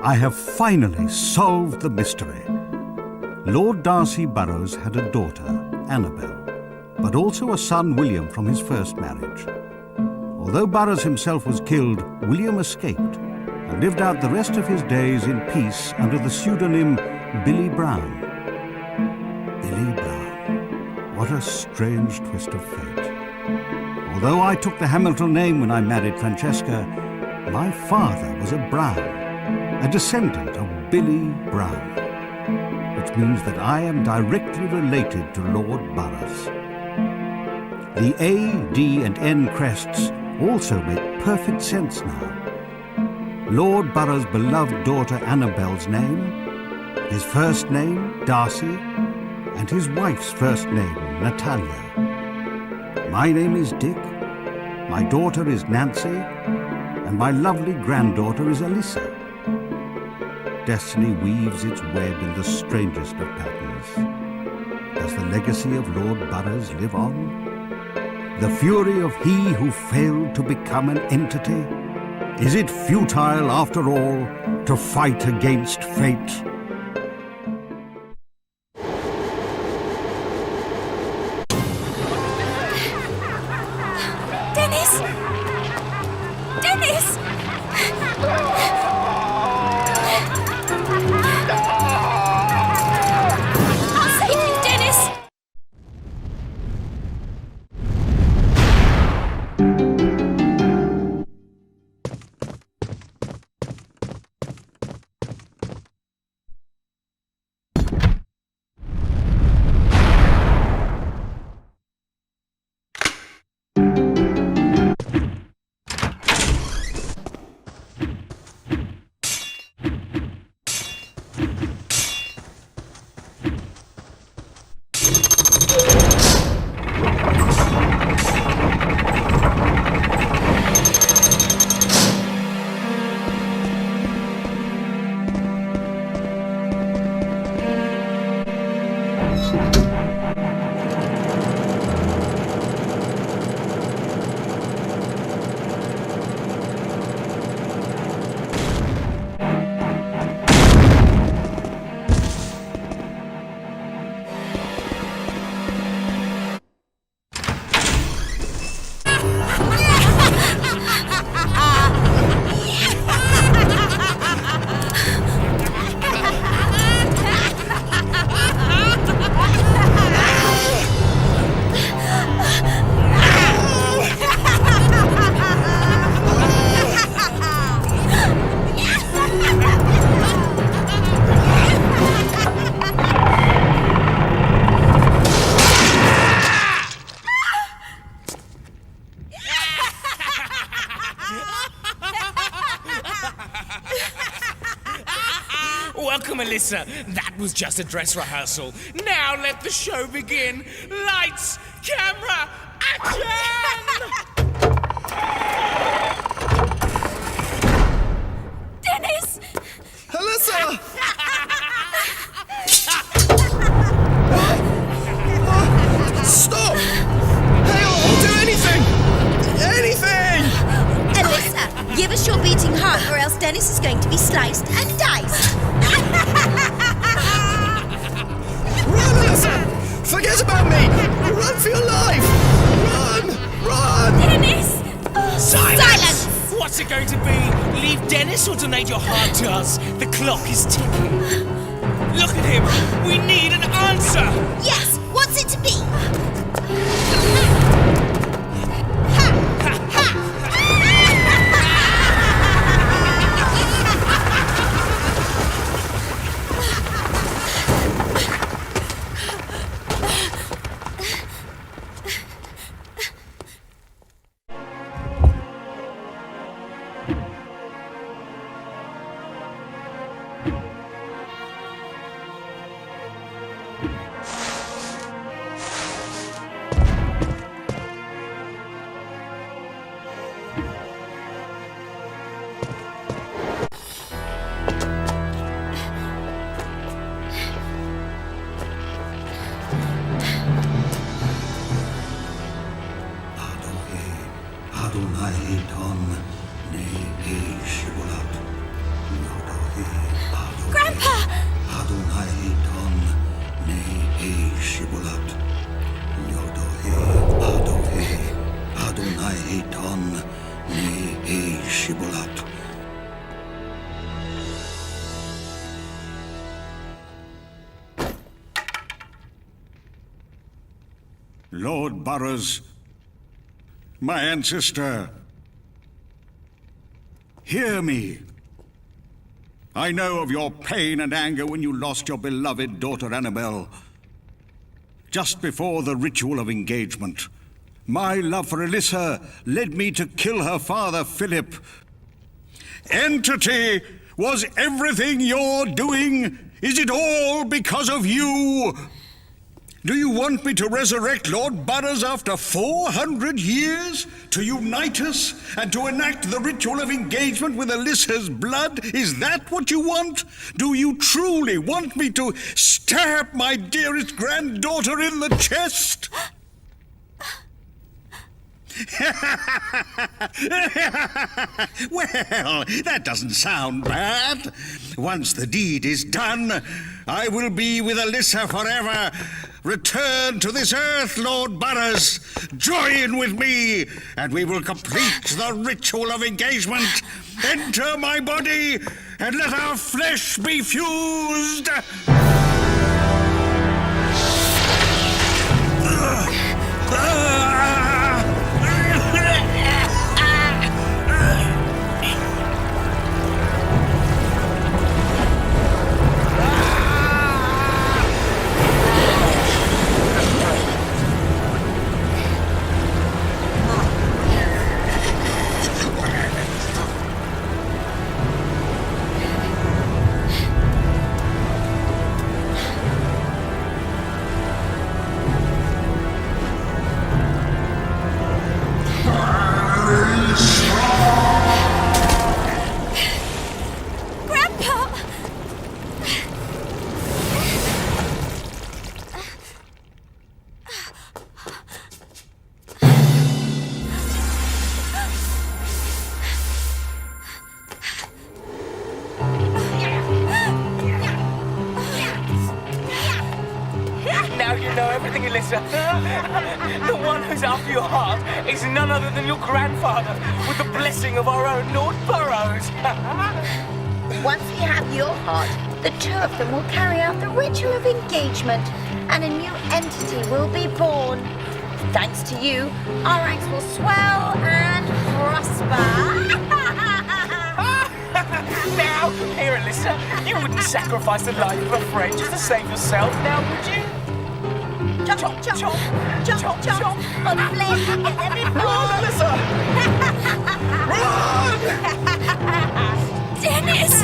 I have finally solved the mystery. Lord Darcy Burrows had a daughter, Annabel, but also a son, William, from his first marriage. Although Burrows himself was killed, William escaped and lived out the rest of his days in peace under the pseudonym Billy Brown. Billy Brown. What a strange twist of fate. Although I took the Hamilton name when I married Francesca, my father was a Brown, a descendant of Billy Brown, which means that I am directly related to Lord Burrows. The A, D, and N crests also make perfect sense now. Lord Burrows' beloved daughter Annabel's name, his first name, Darcy, and his wife's first name, Natalia. My name is Dick, my daughter is Nancy, and my lovely granddaughter is Alyssa. Destiny weaves its web in the strangest of patterns. Does the legacy of Lord Burrows live on? The fury of he who failed to become an entity? Is it futile, after all, to fight against fate? Dennis! Dennis! I'll save you, Dennis! Welcome, Alyssa. That was just a dress rehearsal. Now let the show begin. Lights, camera, action! Dennis! Alyssa! Stop! Hey, I'll do anything! Anything! Alyssa, give us your beating heart or else Dennis is going to be sliced and diced. Run, Alyssa! Forget about me! Run for your life! Run! Run! Dennis! Silence! What's it going to be? Leave Dennis or donate your heart to us? The clock is ticking. Look at him! We need an answer! Yes! What's it to be? Shibboleth. Lord Burroughs, my ancestor, hear me. I know of your pain and anger when you lost your beloved daughter Annabel. Just before the ritual of engagement, my love for Alyssa led me to kill her father, Philip. Entity, was everything you're doing? Is it all because of you? Do you want me to resurrect Lord Burroughs after 400 years? To unite us and to enact the ritual of engagement with Alyssa's blood? Is that what you want? Do you truly want me to stab my dearest granddaughter in the chest? Well, that doesn't sound bad. Once the deed is done, I will be with Alyssa forever. Return to this earth, Lord Burroughs. Join with me, and we will complete the ritual of engagement. Enter my body, and let our flesh be fused. Now you know everything, Alyssa. The one who's after your heart is none other than your grandfather, with the blessing of our own Lord Burroughs. Once we have your heart, the two of them will carry out the ritual of engagement, and a new entity will be born. Thanks to you, our ranks will swell and prosper. Now, here, Alyssa, you wouldn't sacrifice the life of a friend just to save yourself, now would you? Chop, chop, chop, chop, chop, chop. On the blade, get every Run, Alyssa! Run! Dennis!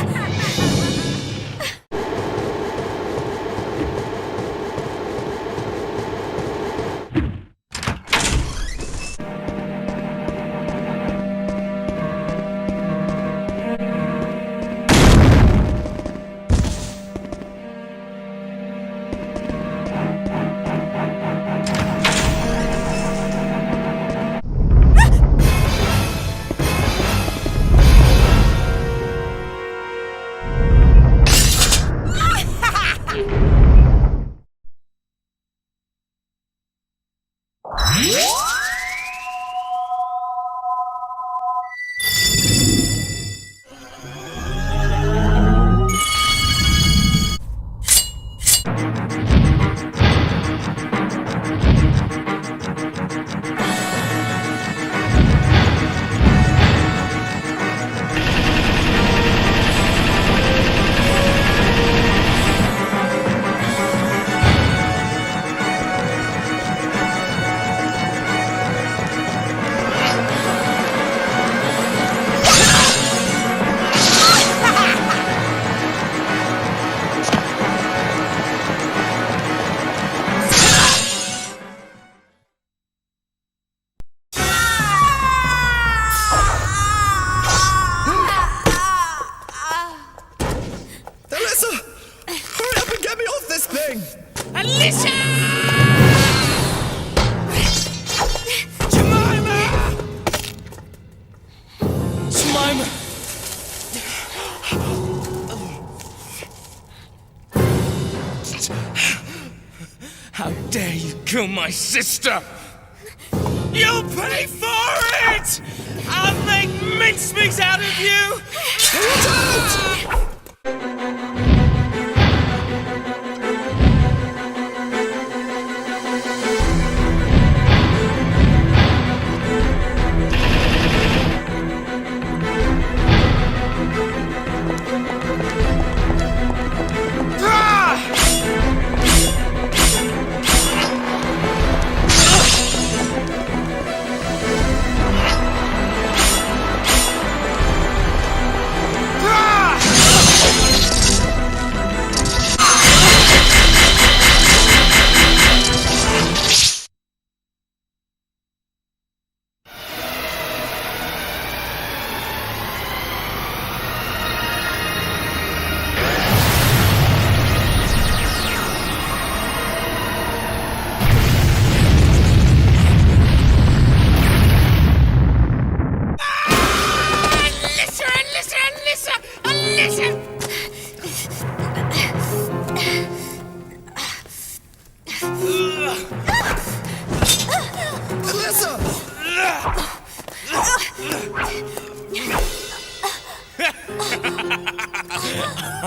How dare you kill my sister! You'll pay for it! I'll make mincemeat out of you!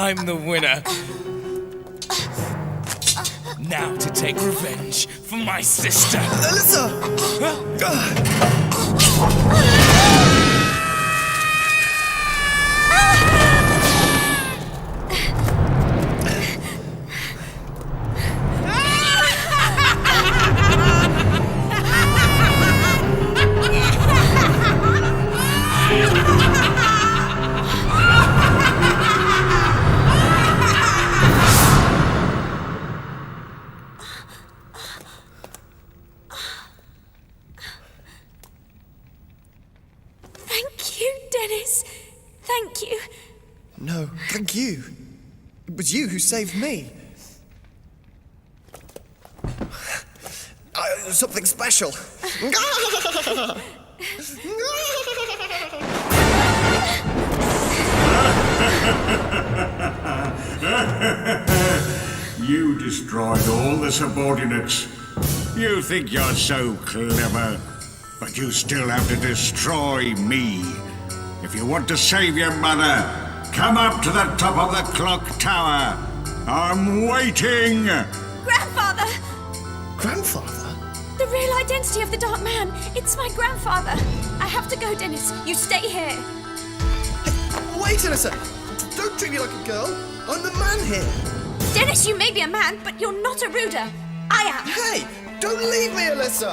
I'm the winner. Now to take revenge for my sister. Alyssa! Thank you, Dennis. Thank you. No, thank you. It was you who saved me. Something special. You destroyed all the subordinates. You think you're so clever, but you still have to destroy me. If you want to save your mother, come up to the top of the clock tower. I'm waiting. Grandfather! Grandfather? The real identity of the Dark Man. It's my grandfather. I have to go, Dennis. You stay here. Wait, Alyssa! Don't treat me like a girl. I'm the man here. Dennis, you may be a man, but you're not a ruder. I am. Hey! Don't leave me, Alyssa!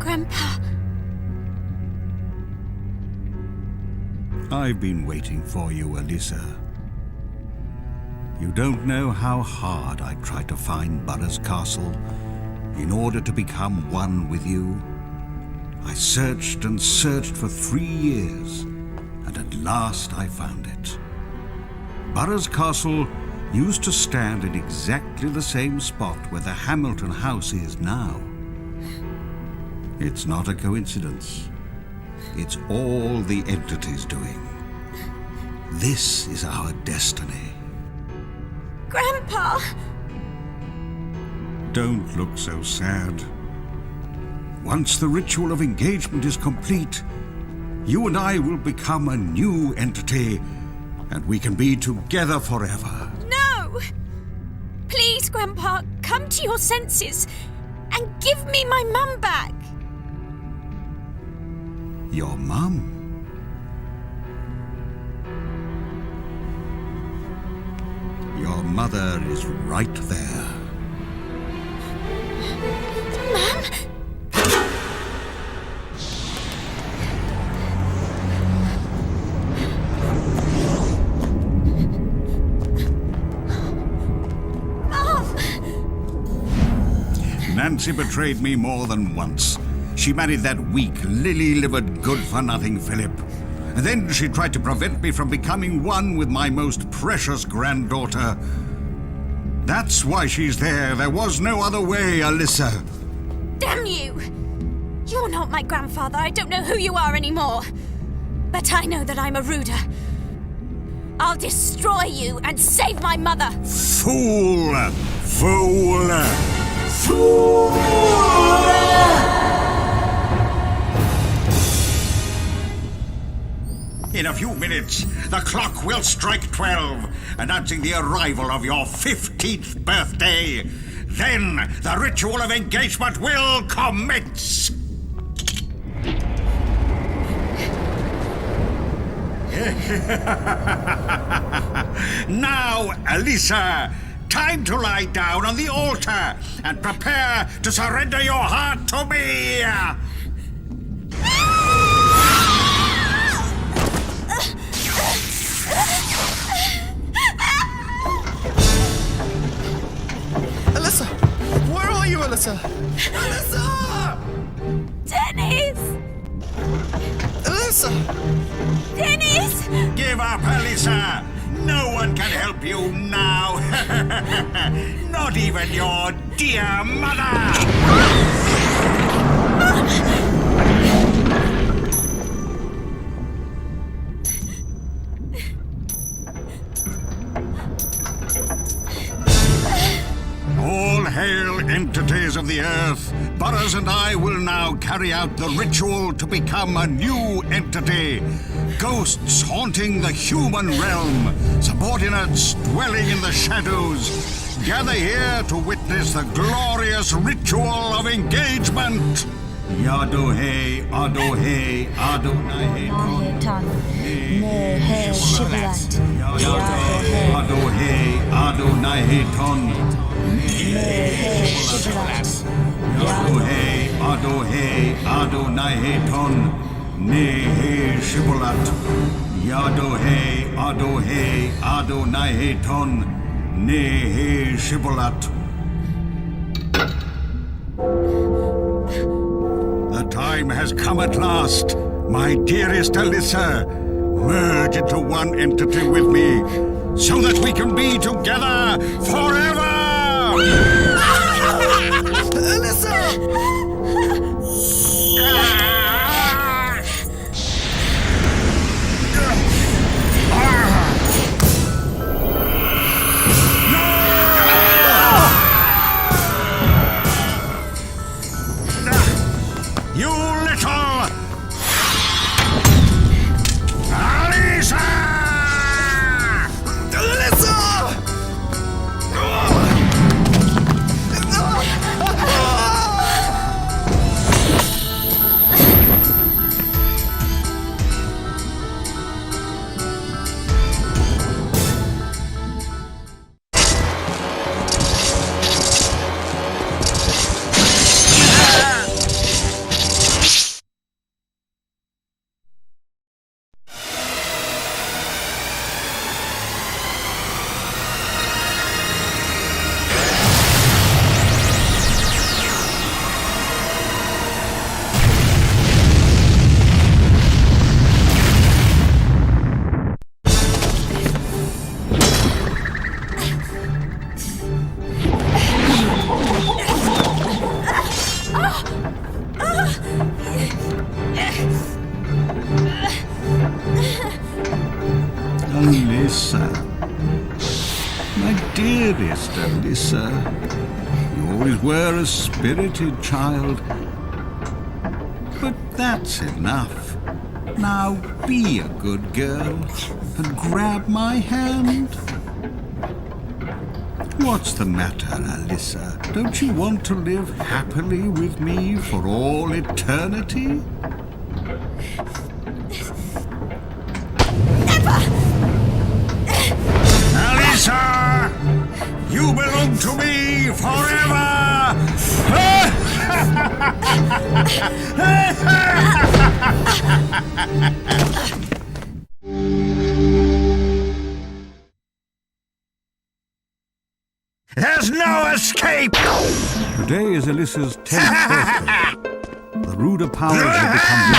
Grandpa. I've been waiting for you, Alyssa. You don't know how hard I tried to find Burroughs Castle in order to become one with you. I searched and searched for 3 years, and at last I found it. Burroughs Castle used to stand in exactly the same spot where the Hamilton house is now. It's not a coincidence. It's all the entity's doing. This is our destiny. Grandpa! Don't look so sad. Once the ritual of engagement is complete, you and I will become a new entity, and we can be together forever. No! Please, Grandpa, come to your senses and give me my mum back. Your mum? Your mother is right there. Mum? Nancy betrayed me more than once. She married that weak, lily-livered, good-for-nothing Philip. And then she tried to prevent me from becoming one with my most precious granddaughter. That's why she's there. There was no other way, Alyssa. Damn you! You're not my grandfather. I don't know who you are anymore. But I know that I'm a Ruda. I'll destroy you and save my mother. Fool! Fool! Fool! In a few minutes, the clock will strike 12, announcing the arrival of your 15th birthday. Then, the ritual of engagement will commence. Now, Alyssa, time to lie down on the altar and prepare to surrender your heart to me. Alyssa! Where are you, Alyssa? Alyssa! Dennis! Alyssa! Dennis! Give up, Alyssa! No one can help you now. Not even your dear mother! All hail, entities of the earth. Burroughs and I will now carry out the ritual to become a new entity. Ghosts haunting the human realm, subordinates dwelling in the shadows. Gather here to witness the glorious ritual of engagement. Yadohe, Adohe, Adonai Ton. Nehe Shiblat. Yadohe, Adohe, Adonai Ton. Nehe Shiblat. Yadohe, Adohe, Adonai Ton. Nehe Shibolat. Yadohe, Adohe, Adonai Ton. Nehe Shibolat. The time has come at last, my dearest Alyssa. Merge into one entity with me, so that we can be together forever! Alyssa! You little... Alyssa! Alyssa! best, Alyssa. You always were a spirited child. But that's enough. Now be a good girl and grab my hand. What's the matter, Alyssa? Don't you want to live happily with me for all eternity? Never! Alyssa! You belong to me forever! There's no escape! Today is Alyssa's 10th birthday. The ruder powers have become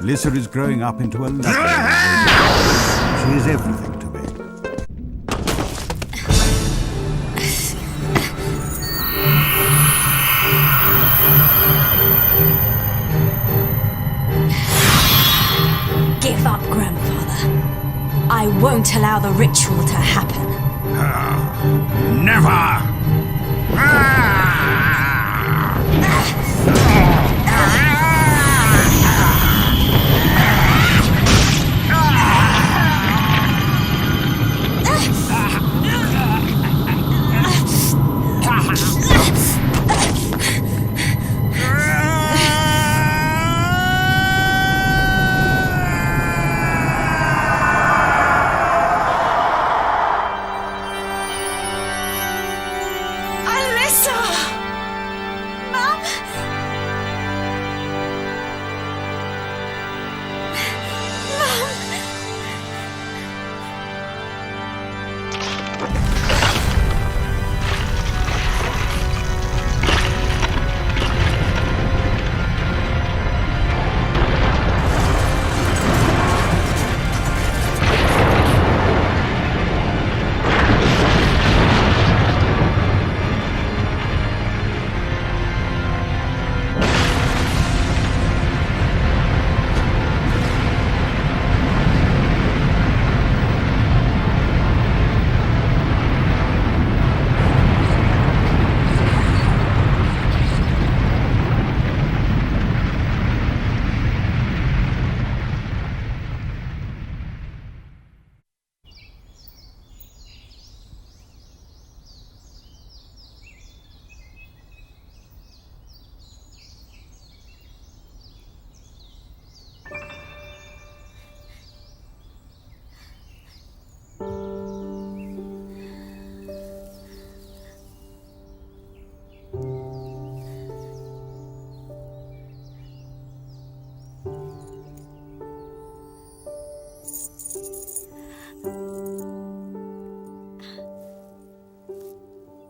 Alyssa is growing up into a lovely young lady. She is everything to me. Give up, Grandfather. I won't allow the ritual to happen. Never!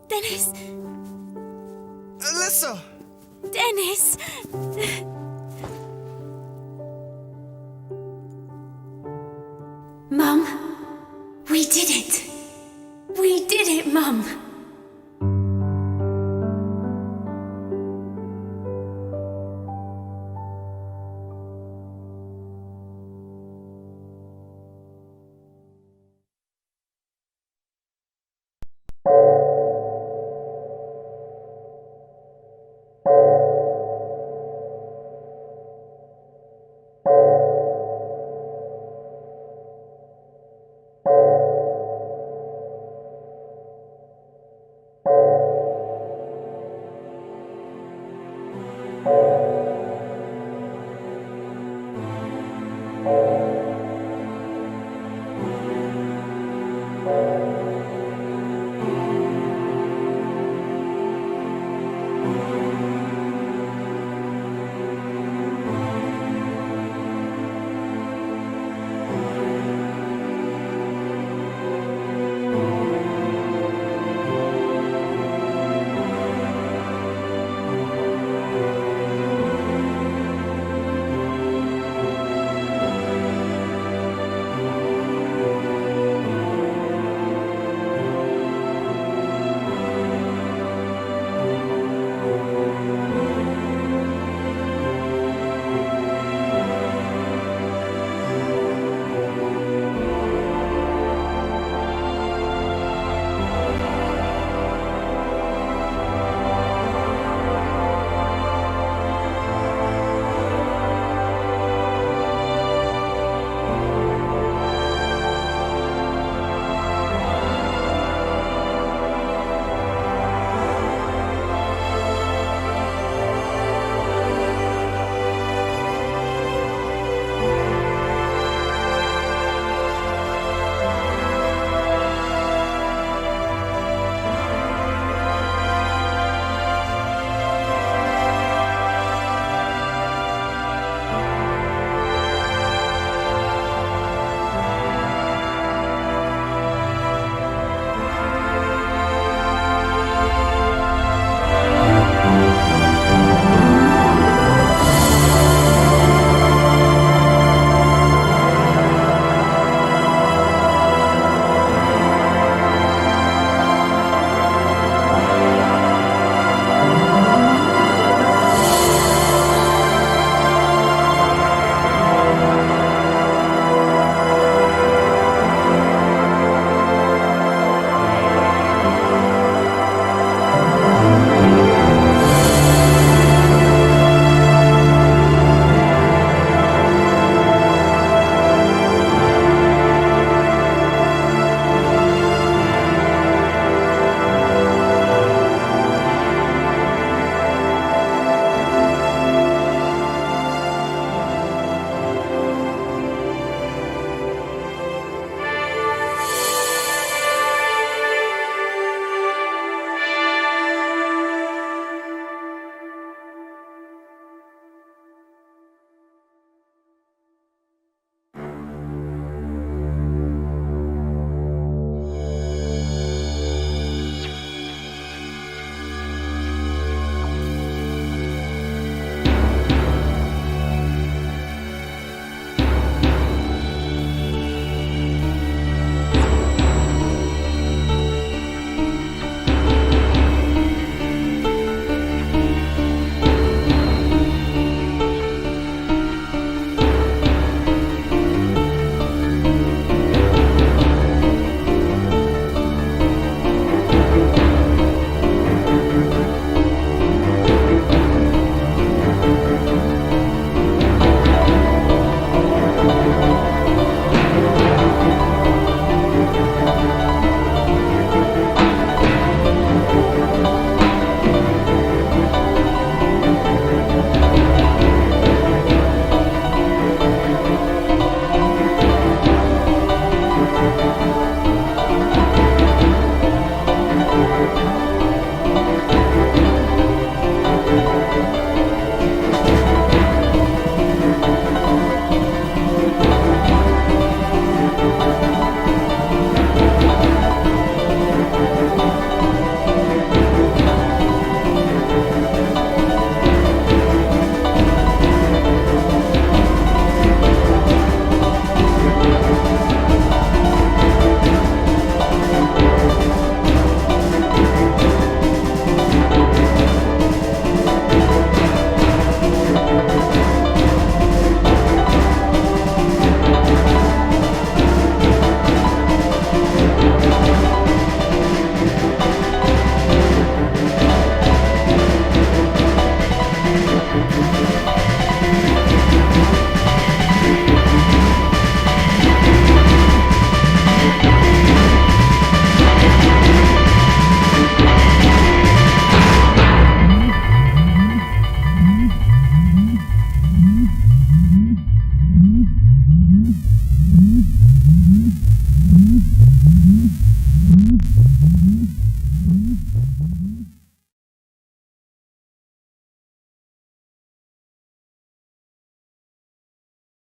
Dennis! Alyssa! Dennis!